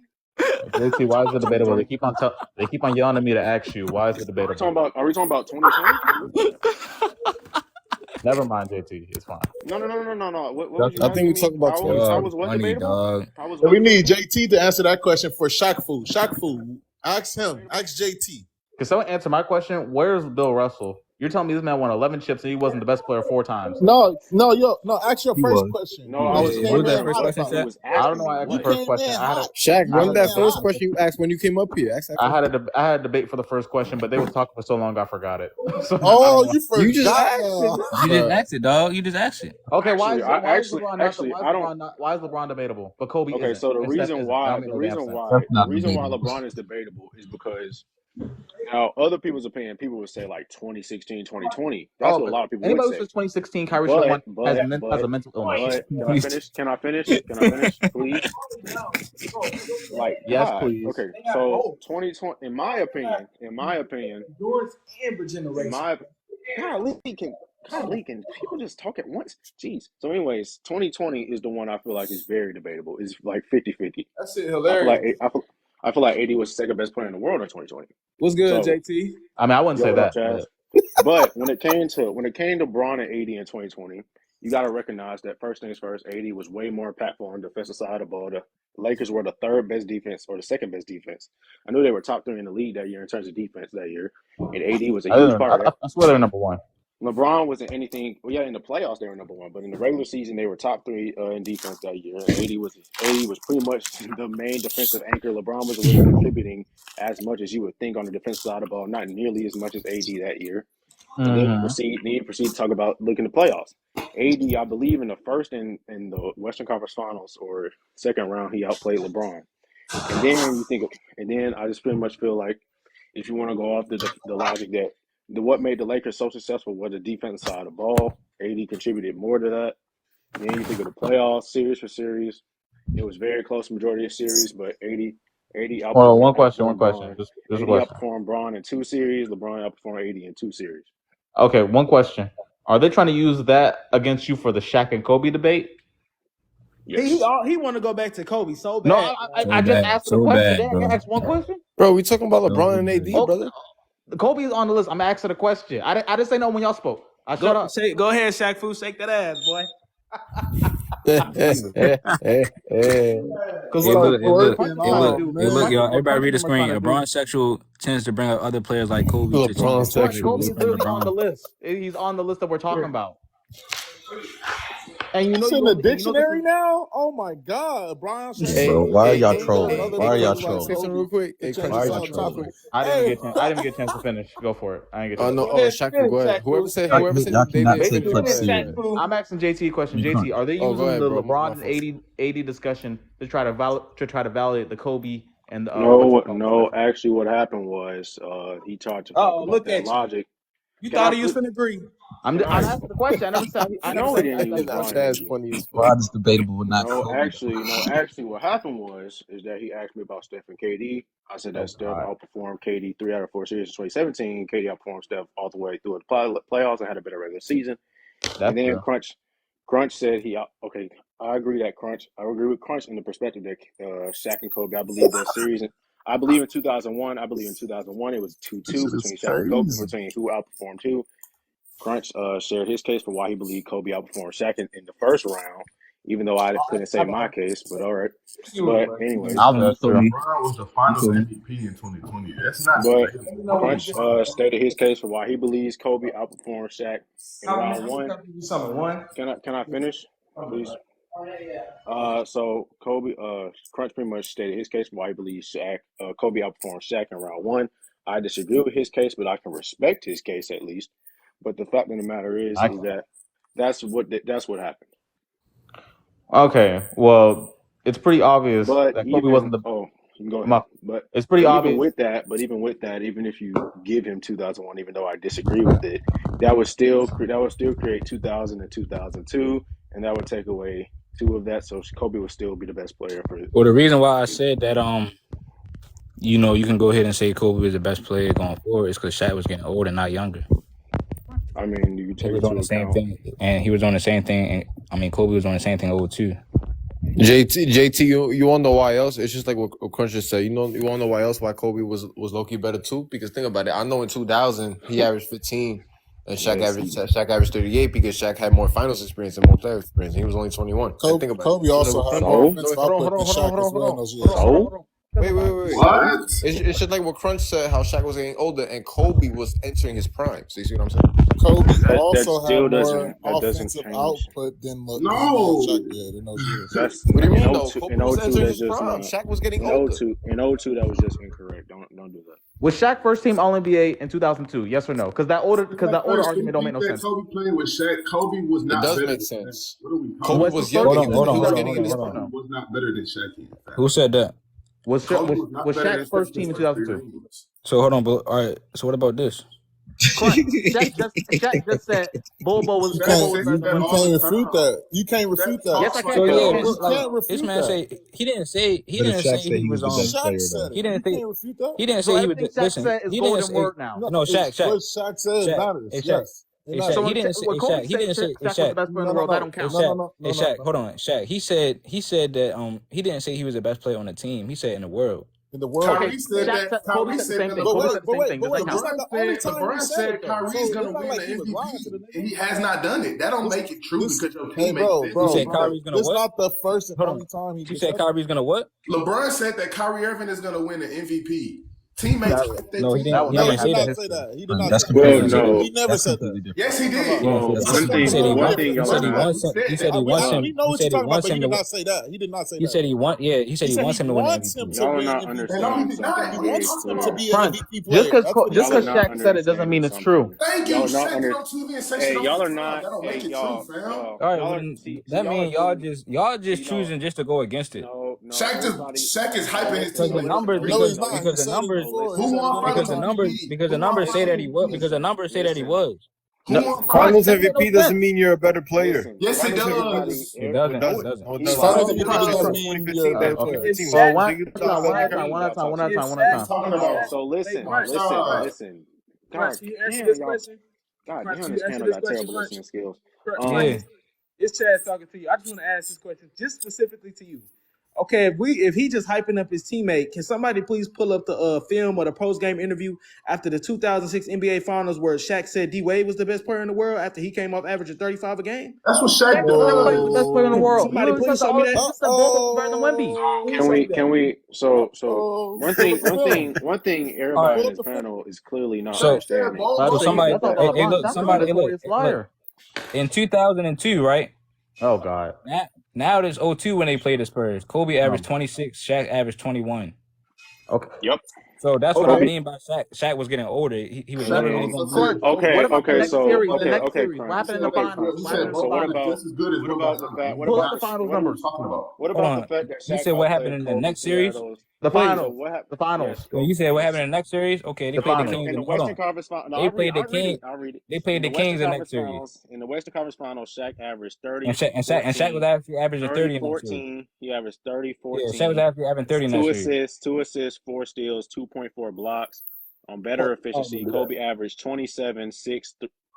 JT, why is it debatable? 2020? They keep on yelling at me to ask you. Why is it debatable? Are we talking about 2020? Never mind, JT. It's fine. No. What was you I think we asking me? talking about How 2020. was what Funny, debatable? dog. How was And what we need debatable? JT to answer that question for Shaq Fu. Shaq Fu, ask him. Ask JT. Can someone answer my question? Where's Bill Russell? You're telling me this man won 11 chips and he wasn't the best player 4 times. No. Ask your He first was. question No, He I because was you was. What came was that in wondering first hot what question, about he it. Shaq? was I don't asking know me. why I asked the You What? first came question. in hot. Shaq, You wasn't came that in first hot. question you asked when you came up here? I had a debate for the first question, but they was talking for so long I forgot it. So I Oh, don't know. you You just forgot asked now. You just asked it, dog. You just asked it. Okay, Actually, I don't. why is LeBron debatable? But Kobe Okay, isn't. so the And Steph reason isn't. That don't why make no damn sense. That's the not reason why debatable. LeBron is debatable is because now other people's opinion, people would say like 2016, 2020. That's Oh, what a lot of people would anybody who say. says 2016 Kyrie should have won has a mental illness. Can I finish? Can I finish? Can I finish, please? Like Yes, God. please. Okay, so 2020. In my opinion, golly, can people just talk at once? Jeez. So, anyways, 2020 is the one I feel like is very debatable. It's like 50-50. That shit I feel like hilarious. I feel like AD was the second best player in the world in 2020. What's good, So, JT? I mean, I wouldn't yo, say what up, that. Chaz? But But when it came to Braun and AD in 2020, you got to recognize that first things first, AD was way more impactful on the defensive side of the ball. The Lakers were the third best defense or the second best defense. I knew they were top 3 in the league that year in terms of defense that year, and AD was a huge part of that. I swear they're number one. LeBron wasn't anything. Well, yeah, in the playoffs they were number 1, but in the regular season they were top 3 in defense that year. And AD was pretty much the main defensive anchor. LeBron wasn't really contributing as much as you would think on the defensive side of the ball, not nearly as much as AD that year. And then you proceed to talk about looking at the playoffs. AD, I believe in the first and in the Western Conference Finals or second round, he outplayed LeBron. And then I just pretty much feel like if you want to go off the logic that what made the Lakers so successful was the defense side of the ball. AD contributed more to that. Then you think of the playoffs, series for series. It was very close majority of series, but AD Well, one outperformed question. Braun. Just AD a question. outperformed Braun in 2 series. LeBron outperformed AD in 2 series. Okay, one question. Are they trying to use that against you for the Shaq and Kobe debate? Yes. He want to go back to Kobe so bad. No, I just asked the question. Damn, bro. I asked one question. Bro, we talking about LeBron and AD, brother. Kobe is on the list. I'm asking a question. I didn't say no when y'all spoke. Shut up. Go ahead, Shaq Fu, shake that ass, boy. Look, y'all. Everybody read the screen. LeBron sexual tends to bring up other players like Kobe. LeBron sexual. Kobe's literally on the list. He's on the list that we're talking about. And It's in the dictionary now? Oh my God, Brian. Hey, bro, why are y'all trolling? Why are y'all trolling? Say something real quick. Why are y'all trolling? I didn't get a chance to finish. Go for it. I didn't get. No. Shaq, go ahead. Whoever said I'm asking JT a question. JT, are they using the LeBron and AD discussion to try to validate the Kobe and the No. Actually, what happened was he tried to talk about that logic. You thought he was finna agree. I'm asking the question. I never said. I know he didn't use LeBron. That's funny as fuck. LeBron is debatable, but not No, Kobe. actually, what happened is that he asked me about Steph and KD. I said that Steph outperformed KD 3 out of 4 series in 2017. KD outperformed Steph all the way through the playoffs and had a better regular season. And then Crunch said okay. I agree with Crunch in the perspective that Shaq and Kobe. I believe that series. I believe in 2001 it was 2-2 between Shaq and Kobe, between who outperformed who. Crunch shared his case for why he believed Kobe outperformed Shaq in the first round, even though I couldn't say my case. But all right. But anyways, That's So true. LeBron was the Finals MVP in 2020. That's not but debatable. Crunch stated his case for why he believes Kobe outperformed Shaq in round one. Can I finish, please? So Crunch pretty much stated his case for why he believes Kobe outperformed Shaq in round one. I disagree with his case, but I can respect his case at least. But the fact of the matter is that that's what happened. Okay, well, it's pretty obvious But that Kobe wasn't the. you can go ahead. But It's pretty obvious. Even with that, even if you give him 2001, even though I disagree with it, that would still create 2000 and 2002, and that would take away 2 of that. So Kobe would still be the best player for it. Well, the reason why I said that, you know, you can go ahead and say Kobe was the best player going forward is because Shaq was getting older, not younger. I mean, you He take was it on to the same account. thing, and he was on the same thing. And I mean, Kobe was on the same thing over too. JT, you want to know why else? It's just like what Crunch just said. You want to know why else? Why Kobe was low-key better too? Because think about it. I know in 2000 he averaged 15, and Shaq averaged 38 because Shaq had more finals experience and more player experience. He was only 21. Think about Kobe it. also had more offensive output than Shaq as well in those years. Wait. What? It's just like what Crunch said, how Shaq was getting older and Kobe was entering his prime. So you see what I'm saying? Kobe also had more doesn't offensive change. output than No. Shaq did in those years. What do you mean in though? 02 Kobe in was 02 entering that's his just prime. not. Shaq was getting In older. 02 that was just incorrect. Don't do that. Was Shaq first team All NBA in 2002? Yes or no? Because that order argument don't make no sense. Kobe playing with Shaq. Kobe was not. It does better make than sense. Shaq. What are we Kobe was younger. Hold on. Kobe was not better than Shaq. Who said that? Was Shaq first team in 2002? So hold on, but all right. So what about this? Shaq just said Bobo was. You can't refute that. You can't refute that. Yes, I can. So yeah, You like, can't refute this man that. say he didn't say he was on. Shaq said it. He didn't You say can't refute that. he didn't So say he was. everything Shaq Listen, said is he didn't golden say. word now. No, Shaq. What Shaq said matters. Hey, Shaq. Yes. Hey, Shaq. He didn't say. Hey, Shaq. He didn't say. Hey, Shaq was the Shaq. best player in the world. That don't count. Hey, Shaq. Hold on, Shaq. He said that he didn't say he was the best player on the team. He said in the world. In the world, Kyrie said that. Kobe said the same thing. Kobe said the same thing. LeBron said Kyrie's going to win the MVP, and he has not done it. That don't make it true because your teammate. You said Kyrie's gonna This what? not the first and only time he. You said Kyrie's gonna what? LeBron said that Kyrie Irving is going to win the MVP. Teammates. No, he didn't. He No, didn't he say did not that. say that. He did not That's say that. no. He never said that. Yes, he did. Well, He said he wants him. He said he wants him. We know He what said you're he talking about, wants but he him did to. not say that. He did not say that. He said he wants. Yeah, he said he wants him to win the MVP. Y'all are not understanding something. He wants him to be an MVP player. Just because Shaq said it doesn't mean it's true. Thank you. Hey, y'all are not. Hey, y'all. All right, well, that means y'all just choosing just to go against it. No, Shaq is hyping his Because team. the numbers, because the numbers say that he was. Because the numbers say that he was. Finals MVP doesn't mean you're a better player. Yes, it does. It doesn't. Finals MVP doesn't mean you're a better player. So one at a time. So listen. God damn, this panel got terrible listening skills. It's Chad talking to you. I just want to ask this question, just specifically to you. Okay, if he just hyping up his teammate, can somebody please pull up the film or the post game interview after the 2006 NBA Finals where Shaq said D Wade was the best player in the world after he came off averaging 35 a game? That's what Shaq was the best player in the world. Somebody please show me that. Can we? So one thing. Everybody in this panel is clearly not understanding. So somebody look. In 2002, right? Oh God. Now there's 02 when they played the Spurs. Kobe averaged 26. Shaq averaged 21. Okay. Yep. So that's what I mean by Shaq. Shaq was getting older. He was literally going to Okay. What So what about the finals numbers? What about the fact that Shaq you said what happened in the next series? The finals. You said what happened in the next series? Okay, they played the Kings. In the Western Conference Finals. They played the Kings. They played the Kings in the next series. In the Western Conference Finals, Shaq averaged 30. And Shaq was actually averaging 30 in 14. He averaged 30, 14. Yeah, Shaq was actually averaging 30 in that series. 2 assists, 4 steals, 2.4 blocks. On better efficiency, Kobe averaged 27, 6,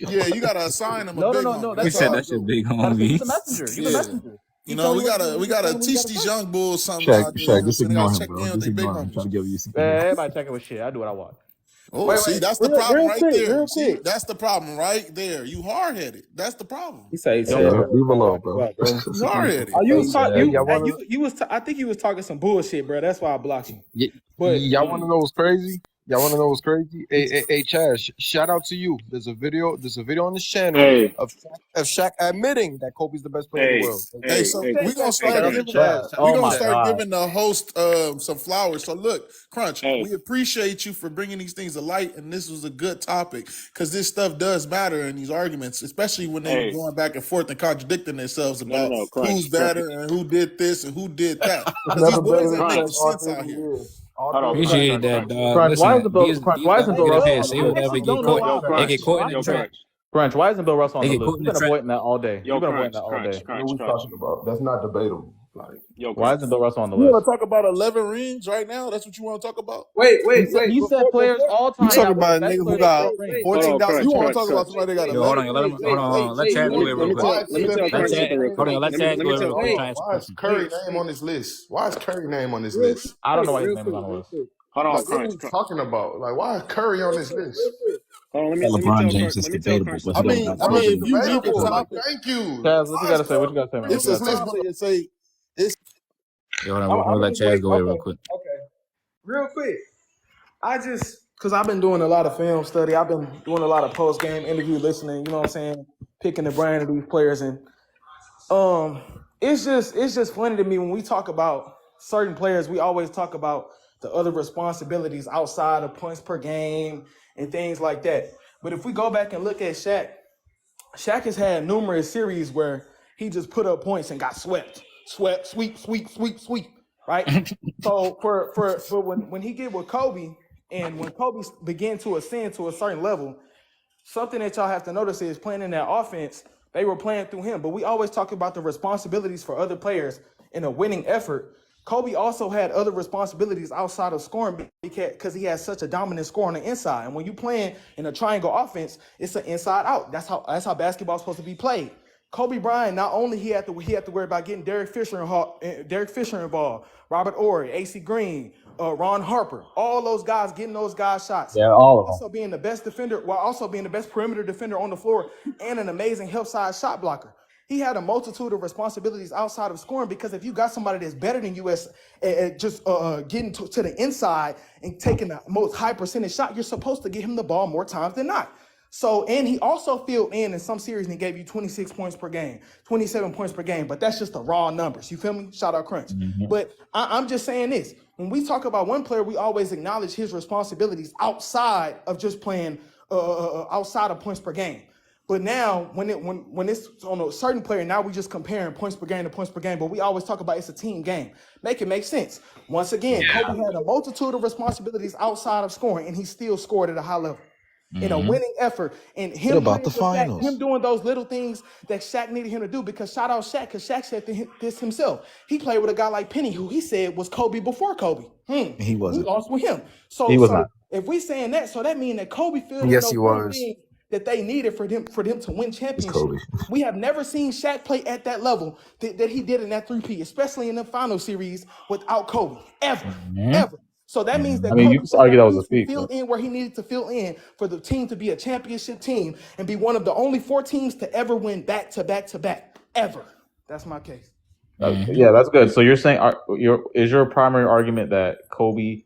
Yeah, you gotta assign him a No, big no, homie. no. He That's That's said all. that's your big Gotta say, he's homie. the messenger. He's the Yeah. messenger. You know, we gotta teach these young bulls something Shaq, out there. You know what I'm just saying? They ignore gotta him, check bro. in with Just their big ignore him. Try homies. to give you some. Everybody checking with shit. I do what I want. Oh, see, that's the real, problem real right quick, there. real See, quick. that's the problem right there. You hard headed. That's the problem. He said, Yo, Leave alone, bro. You hard headed. Oh, you was talking. Y'all wanna You was. I think you was talking some bullshit, bro. That's why I blocked you. But y'all wanna know what's crazy? Y'all wanna know what's crazy? Hey, Chad, shout out to you. There's a video on this channel Hey, of Shaq admitting that Kobe's the best player in the hey, world. Hey, so hey, we're gonna hey, start Crunch. giving Chaz. we're Oh gonna my start God. giving the host some flowers. So look, Crunch, Hey, we appreciate you for bringing these things to light, and this was a good topic because this stuff does matter in these arguments, especially when they hey. going back and forth and contradicting themselves No, about Crunch, who's Crunch. better and who did this and who did that. It's Because these never boys better ain't than making Shaq all sense out 30 here. years. Hold on, All 30 Crunch, years. Appreciate that, dog. Crunch, why Listen, isn't Bill these Crunch? Why isn't Bill niggas Russell here on say the list? whatever, actually get don't know caught. why. Yo, They Crunch. get caught in Yo, the trap. Crunch. Crunch, why isn't Bill Russell on They the get list? caught in We've the been trap. avoiding that all day. Yo, We've been avoiding Crunch, that all Crunch, day. What are Crunch, we Crunch. talking about? That's not debatable. Like, Yo, Why Crunch. isn't Bill Russell on the You want list? to talk about 11 rings right now? That's what you want to talk about? Wait. You said players all You time talking that were the about a best nigga who player that got got rings. Hold on, 14,000? Crunch, You want to Crunch, talk about Crunch. somebody that got Yo, hold 11 on, rings? hold on. Let Chad Let go me here let real me quick. tell let me tell Let Crunch Hey, something Chad, real hold quick. on, let Chad Let go me here tell real quick. Crunch. Try to ask a Why is question. Curry name on this list? Why is Curry name on this list? I don't know why his Real name is quick, on the list. Hold on, Like, what are Crunch, we Crunch. talking about? Like, why is Curry on this list? Hold on, That let me LeBron tell James Crunch. is Let me tell debatable, Crunch but something he real don't quick. got I What mean, is if you read the debatable? Like, topic, thank you. Chaz, what you Why gotta is say? What you gotta say, man? What it's you a this gotta say? list topic gonna and say it's Yo, hold on, I'm we're gonna gonna let just Chad wait. go here real quick. Okay. Real quick. I just because I've been doing a lot of film study. I've been doing a lot of post game interview listening. You know what I'm saying? Picking the brain of these players, and it's just funny to me when we talk about certain players. We always talk about the other responsibilities outside of points per game and things like that. But if we go back and look at Shaq has had numerous series where he just put up points and got swept, sweep, right? So for when he get with Kobe and when Kobe began to ascend to a certain level, something that y'all have to notice is playing in that offense, they were playing through him. But we always talk about the responsibilities for other players in a winning effort. Kobe also had other responsibilities outside of scoring because he has such a dominant score on the inside. And when you playing in a triangle offense, it's an inside out. That's how basketball's supposed to be played. Kobe Bryant, not only he had to worry about getting Derek Fisher involved, Robert Ory, AC Green, Ron Harper, all those guys getting those guys shots. Yeah, all of them. Also being the best defender, while also being the best perimeter defender on the floor and an amazing help side shot blocker. He had a multitude of responsibilities outside of scoring because if you got somebody that's better than you at just getting to the inside and taking the most high percentage shot, you're supposed to get him the ball more times than not. So, and he also filled in some series and he gave you 26 points per game, 27 points per game, but that's just the raw numbers. You feel me? Shout out Crunch. Mm-hmm. But I'm just saying this. When we talk about one player, we always acknowledge his responsibilities outside of just playing outside of points per game. But now, when it's on a certain player, now we just comparing points per game to points per game. But we always talk about it's a team game. Make it make sense. Once again, Kobe had a multitude of responsibilities outside of scoring, and he still scored at a high level. In a winning effort, and him What about playing the for Shaq, finals? him doing those little things that Shaq needed him to do. Because shout out Shaq, because Shaq said this himself. He played with a guy like Penny, who he said was Kobe before Kobe. He He wasn't. lost with him. He was So not. if we saying that, so that means that Kobe filled in Yes, those he little was. things that they needed for them to win It's championships. Kobe. We have never seen Shaq play at that level that he did in that 3P, especially in the final series without Kobe. Ever. So that means that I mean, you Kobe could argue that was a piece feat, filled but in where he needed to fill in for the team to be a championship team and be one of the only 4 teams to ever win back to back to back. Ever. That's my case. yeah, that's good. So you're saying is your primary argument that Kobe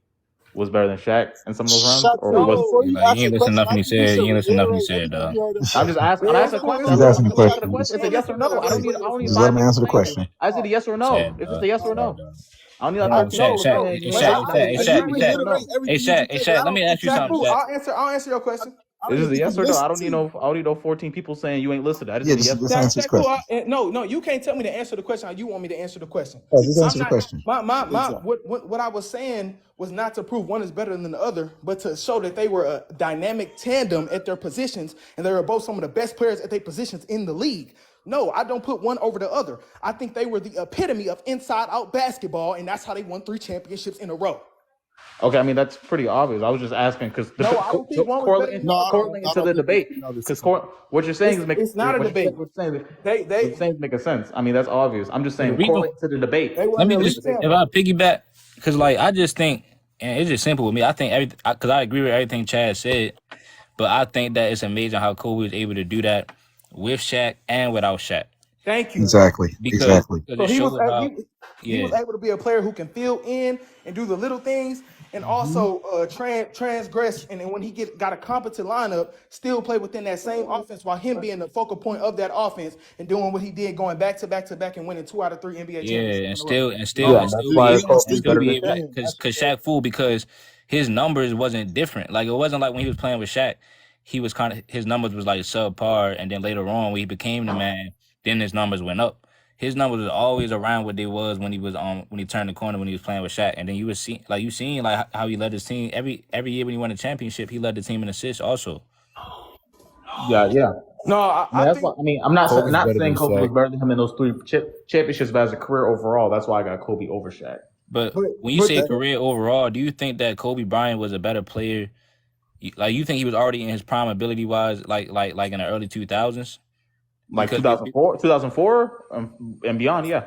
was better than Shaq in some of those rounds, Shaq, or before was before you Like, ask you a ain't listen to question, nothing I he think you said. should You ain't listen to nothing he reiterate said, everything dog. you already I'm said. just asking. I'm Real asking a quick. question. He's I'm asking a just asking a question. question. It's a yes or no. I don't need. I don't need Just let 5 him minutes answer the explaining it. question. I said a yes or no. Sad, It's just dog. a yes or Sad, no. dog. I don't need like All 5 right, minutes Shaq, explaining hey, whether I Shaq, agree hey, with As you. you Shaq, It's a hey, yes Shaq, or no. reiterate hey, everything you Shaq, just hey, said, but I Shaq. Let don't me think ask you you Shaq, something, cool. Shaq. I'll answer your question. I It's don't just a think yes you or no. I listened don't to need me. no. I don't need no 14 people saying you ain't listening. I just Yeah, need a yes or just no. answer his Shaq, cool. question. No, you can't tell me to answer the question how you want me to answer the question. Yeah, just I'm answer the not question. Exactly. what I was saying was not to prove one is better than the other, but to show that they were a dynamic tandem at their positions, and they were both some of the best players at their positions in the league. No, I don't put one over the other. I think they were the epitome of inside-out basketball, and that's how they won 3 championships in a row. Okay, I mean that's pretty obvious. I was just asking because No, I don't think one was better than correlating the No, other. correlating I to don't the think we debate. can know this Because is something. what you're saying is It's not a debate. what you're They saying is making sense. I mean that's obvious. I'm just The saying reason, correlating to the debate. they were let an me elite just, The debate. if tandem. I piggyback, because like I just think and it's just simple with me. I think because I agree with everything Chad said, but I think that it's amazing how Kobe was able to do that with Shaq and without Shaq. Thank you. Exactly. Because Exactly. So it he was shows how he was able to be a player who can fill in and do the little things, and also transgress. And then when he got a competent lineup, still play within that same offense while him being the focal point of that offense and doing what he did, going back to back to back and winning 2 out of 3 NBA championships. and that's why Kobe's better than Shaq. because Shaq fooled because his numbers wasn't different. Like it wasn't like when he was playing with Shaq, he was kind of his numbers was like subpar, and then later on when he became the man, then his numbers went up. His numbers was always around what they was when he was when he turned the corner when he was playing with Shaq, and then you was seen like how he led his team every year when he won a championship. He led the team in assists also. Yeah. No, I That's think why. I mean, I'm not Kobe's not better saying than Kobe Shaq. was better than him in those 3 championships, but as a career overall, that's why I got Kobe over Shaq. But when you say career overall, do you think that Kobe Bryant was a better player? Like you think he was already in his prime ability wise, like in the early 2000s, Like because 2004 and beyond, yeah.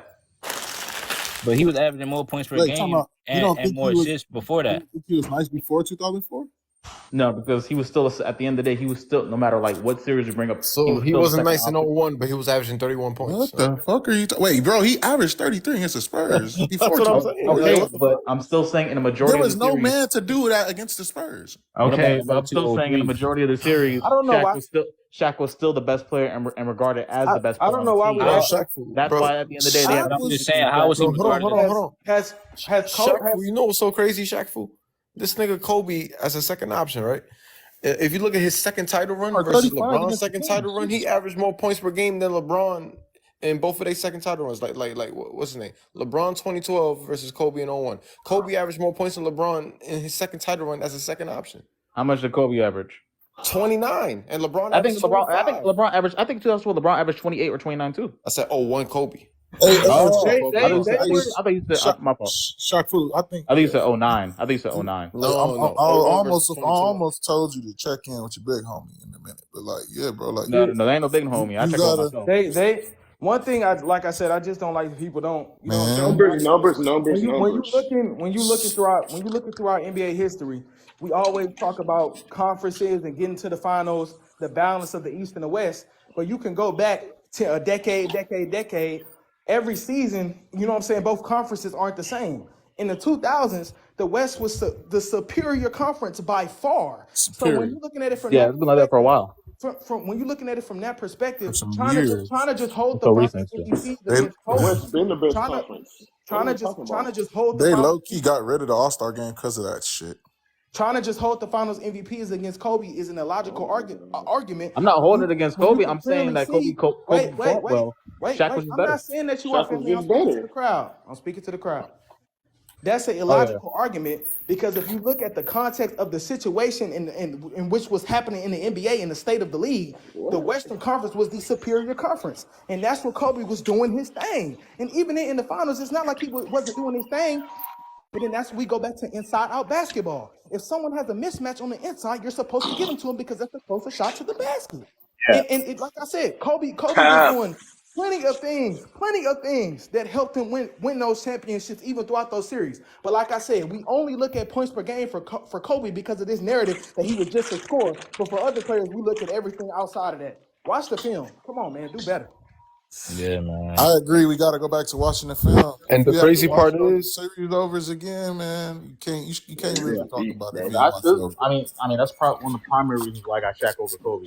but he was averaging more points per Wait, time game out. You don't and think more he was? assists before You that. don't think he was nice before 2004? No, because he was still at the end of the day, he was still no matter like what series you bring up. So he still wasn't the nice in second option. 01, but he was averaging 31 points. What So. the fuck are you? Wait, bro, he averaged 33 against the Spurs. That's what I'm saying. Okay, Like, but I'm still saying in a majority There of was the no series. man to do that against the Spurs. Okay, What but I'm about still saying in the 2003? majority of the series, I don't know why. Shaq was still the best player and regarded as the best I player don't on know the why team. we Bro, act- Shaq, That's bro, why at the end of the day, they have I'm just saying, how was he Bro, hold on, regarded? hold on. has Shaq, you know what's so crazy, Shaq fool? This nigga Kobe as a second option, right? If you look at his second title run Or versus 35 LeBron's against the second Kings. title run, he averaged more points per game than LeBron in both of their second title runs. Like what's his name? LeBron 2012 versus Kobe in 01. Kobe averaged more points than LeBron in his second title run as a second option. How much did Kobe average? 29, and LeBron I think averaged LeBron. 25. I think LeBron averaged. I think 2004 LeBron averaged 28 or 29 too. I said 01 Kobe. Hey, Oh, hey, I thought you said my fault. Shaq Fu, I think. I think you said 09. I think you said 09. Like, I almost told you to check in with your big homie in a minute, but like, yeah, bro, like, No, there ain't no big homie. I you check on gotta- myself. they one thing like I said, I just don't like people don't Man. Numbers. when you looking throughout NBA history, we always talk about conferences and getting to the finals, the balance of the East and the West. But you can go back to a decade. Every season, you know what I'm saying, both conferences aren't the same. In the 2000s, the West was the superior conference by far. So when you're looking at it from Yeah, it's been like that for a while. from when you're looking at it from that perspective, For some trying years. to just hold the So finals recent, MVP They- against Kobe, West been the best trying to- conference. trying to just hold the They finals. low key got rid of the All Star game because of that shit. Trying to just hold the finals MVPs against Kobe is an illogical argument. I'm not holding it against When Kobe. you I'm clearly saying that see- Kobe Wait, fought well. Shaq was I'm better. not saying that you Shaq are was family. I'm just speaking to better. the crowd. I'm speaking to the crowd. That's an illogical argument because if you look at the context of the situation in which was happening in the NBA and the state of the league, the Western Conference was the superior conference, and that's where Kobe was doing his thing. And even in the finals, it's not like he wasn't doing his thing. But then we go back to inside-out basketball. If someone has a mismatch on the inside, you're supposed to get them to him because that's the closest shot to the basket. Yeah. And like I said, Kobe was doing plenty of things that helped him win those championships even throughout those series. But like I said, we only look at points per game for Kobe because of this narrative that he was just a scorer. But for other players, we look at everything outside of that. Watch the film. Come on, man, do better. Yeah, man. I agree. We got to go back to watching the film. And If the we have to crazy watch part those is- series overs again, man. You can't really talk about it. if you That's watch good. it over. I mean, that's probably one of the primary reasons why I got Shaq over Kobe.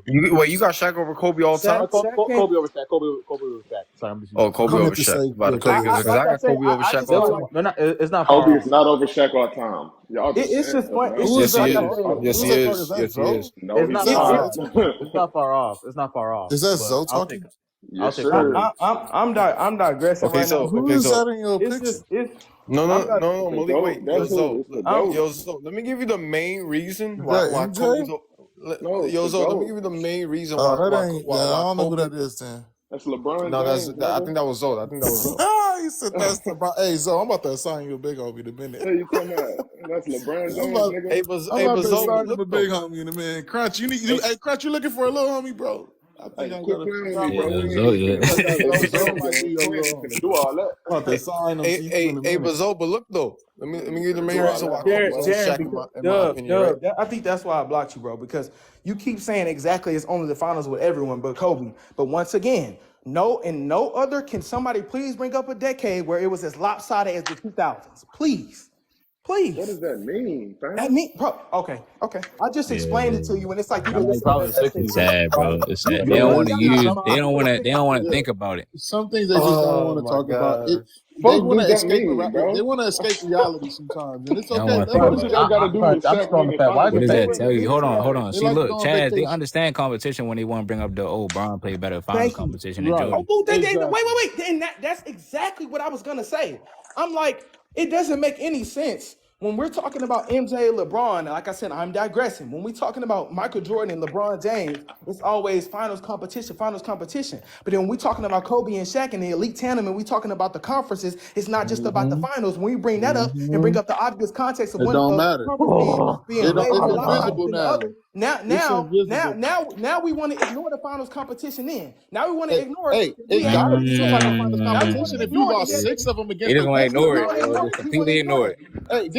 You got Shaq over Kobe all time? Kobe over Shaq. Kobe over Shaq. Sorry, I'm just Oh, Kobe I over meant to Shaq. say- About to yeah, say, because I got Kobe over Shaq all time. They're not. It's not far Kobe off. is not over Shaq all time. Y'all just It's just fun. It's Who Yes, just he like is. I said. Yes, he Who's that is. part? Is that Yes, he Zoe? is. No, It's he's not not. far off. It's not far off. It's not far off. Is that But Zoe I'll talking? take- Yes, take sir. I'm digressing Okay, right so now. Who okay, is so that in your It's picture? just it's. no, Malik, Go- wait, that's yo, who- it's the GOAT. so let me give you the main reason Is why that MJ? Kobe's. No, it's Yo, the so let me GOAT. give you the main reason Oh, why. that why, ain't. why, Yeah, I why don't know who Kobe. that is then. That's LeBron No, James. I think that was Zoe. I think that was Zoe. He said that's the. Hey, Zoe, I'm about to assign you a big homie in a minute. What you talking about? That's LeBron I'm James, about- nigga. Hey, I'm about but to Zoe, assign you look a big though. homie in a minute. Crunch, hey, Crunch, you looking for a little homie, bro? I think I quit gotta playing figure with out me, Yeah, bro. what We Zo, ain't yeah. finna Zoe might be a little. do all that. I'm about to sign him. See you in a Hey, minute. Bazo, but look though. Let me give the main Do all reason why that, my Kobe's boy. over Shaq in my opinion, right? I think that's why I blocked you, bro, because you keep saying exactly it's only the finals with everyone but Kobe. But once again, no other can somebody please bring up a decade where it was as lopsided as the 2000s. Please. What does that mean, That fam? mean, bro. Okay. I just explained it to you, and it's like you didn't listen to Probably that the message. It's 60s then. sad, bro. It's sad. They You don't Yeah, want to ain't got use. time. They don't want to. They don't want to yeah. think about it. Some things they just don't Oh want to my talk about. god. They Fuck want does to that escape. mean, They bro? want to escape reality sometimes, and it's They don't okay. want to They think What want does to. about it. that got to do with I'm Shaq still on the winning fence. Why is finals What it does with that fake? tell Jordan? you? Hold on, hold on. They See, like to look, go on Chaz, they vacation. understand competition when they want to bring up the old Bron played better finals Thank you. competition than Right. Jordan. Oh, wait. Exactly. And that's exactly what I was gonna say. I'm like, it doesn't make any sense when we're talking about MJ and LeBron. Like I said, I'm digressing. When we're talking about Michael Jordan and LeBron James, it's always finals competition. But then when we're talking about Kobe and Shaq and the elite tandem, and we're talking about the conferences, it's not just about the finals. When we bring that up and bring up the obvious context of It one don't of matter. conference being way It's more lopsided invisible than the now. other. It's invisible. Now we want to ignore the finals competition. Now we want to Hey, ignore hey, we it had gotta Kobe be some type of Shaq. finals Now we want competition to if you ignore lost it. 6 of them They against just the want to best Now in the ignore we it, want to bro. ignore Just conference. it. We want to completely ignore ignore it. it. Hey,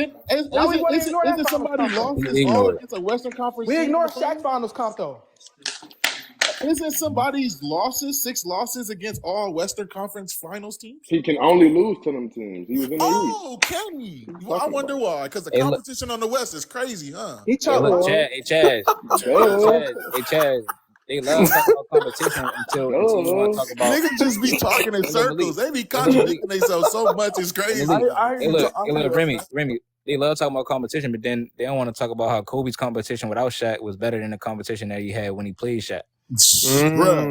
Now we want to ignore is that it finals somebody comp though. lost this Completely all ignore it. against a Western Conference We team in ignore the Shaq finals? finals comp though. Isn't somebody's losses 6 losses against all Western Conference Finals teams? He can only lose to them teams. He was in the East. Oh, can he? What are you Well, I talking wonder about? why. Because the Hey, look. competition on the West is crazy, huh? He Hey, chose. look, Duh. Chad. Hey, Chaz. Hey, Duh. Chaz. Hey, Chaz. They love talking about competition until you want to Duh. talk about Niggas just be talking in in the circles. league. They be In the league. contradicting themselves so much. It's In the crazy. league. I hear Hey, you. look. I Hey, hear look, you, Remy. man. Remy. They love talking about competition, but then they don't want to talk about how Kobe's competition without Shaq was better than the competition that he had when he played Shaq. Bruh.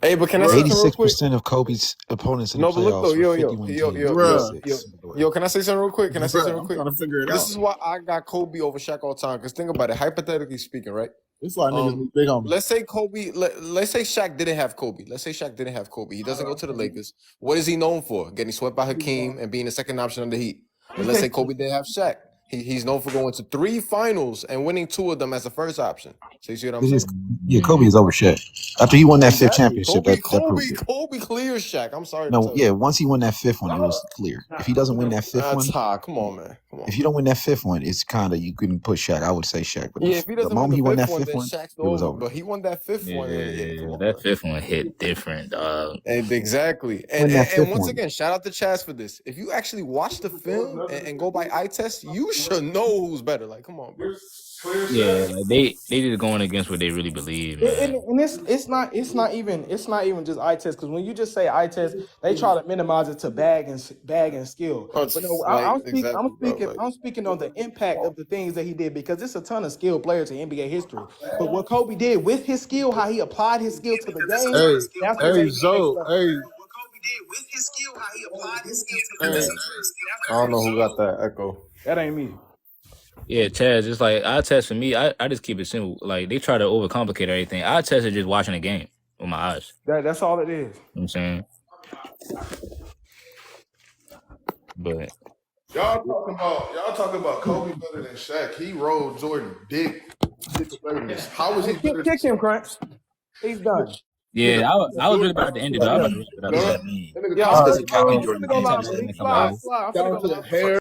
Hey, but can I say something real quick? 86% of Kobe's opponents in the No, but look though, playoffs were 51 teams, Bruh. 86, by the way. yo, can I say something real quick? Bruh. I'm trying to figure it This out. is why I got Kobe over Shaq all the time. Because think about it, hypothetically speaking, right? It's why niggas be big on me. Let's say Kobe. Let's say Shaq didn't have Kobe. He doesn't go to the Lakers. What is he known for? Getting swept by Hakeem and being the second option on the Heat. But let's say Kobe didn't have Shaq. He's known for going to 3 finals and winning 2 of them as the first option. So you see what I'm saying? Yeah, Kobe is over Shaq. After he won that 5th Exactly. championship, that proved it. Kobe clears Shaq. I'm sorry to No, tell you. yeah, once he won that 5th one, it was clear. If he doesn't win that 5th one, That's hard. Come on, man. Come on. if you don't win that 5th one, it's kind of, you couldn't put Shaq. I would say Shaq. But Yeah, if he the doesn't win moment the he won 5th that one, 5th then one, Shaq's it was over. over. But he won that 5th one. Yeah, come on, that man. 5th one hit different, dog. And exactly. Win And, that and 5th once one. again, shout out to Chaz for this. If you actually watch the film and go by eye test, you should know who's better. Like, come on, bro. Yeah, like they just going against what they really believe, man. And it's not even just eye test, because when you just say eye test, they try to minimize it to bag and skill. Oh, it's But no, like, I'm exactly, bro. Like, speaking on the impact of the things that he did, because it's a ton of skilled players in NBA history. But what Kobe did with his skill, how he applied his skill to the game, that's what made him next Zoe, level. hey, hey, I don't know who got that echo. That ain't me. Yeah, Chaz, it's like eye test for me. I just keep it simple. Like they try to overcomplicate everything. Eye test is just watching a game with my eyes. That's all it is. You know what I'm saying? But y'all talking about Kobe better than Shaq. He rolled Jordan dick. How was he better? Kick him, Crunch. He's done. yeah, I was really about to end it. I was about to wrap it up. Yeah, All I'm right, finna go live. I'm finna go live. Down to the hair.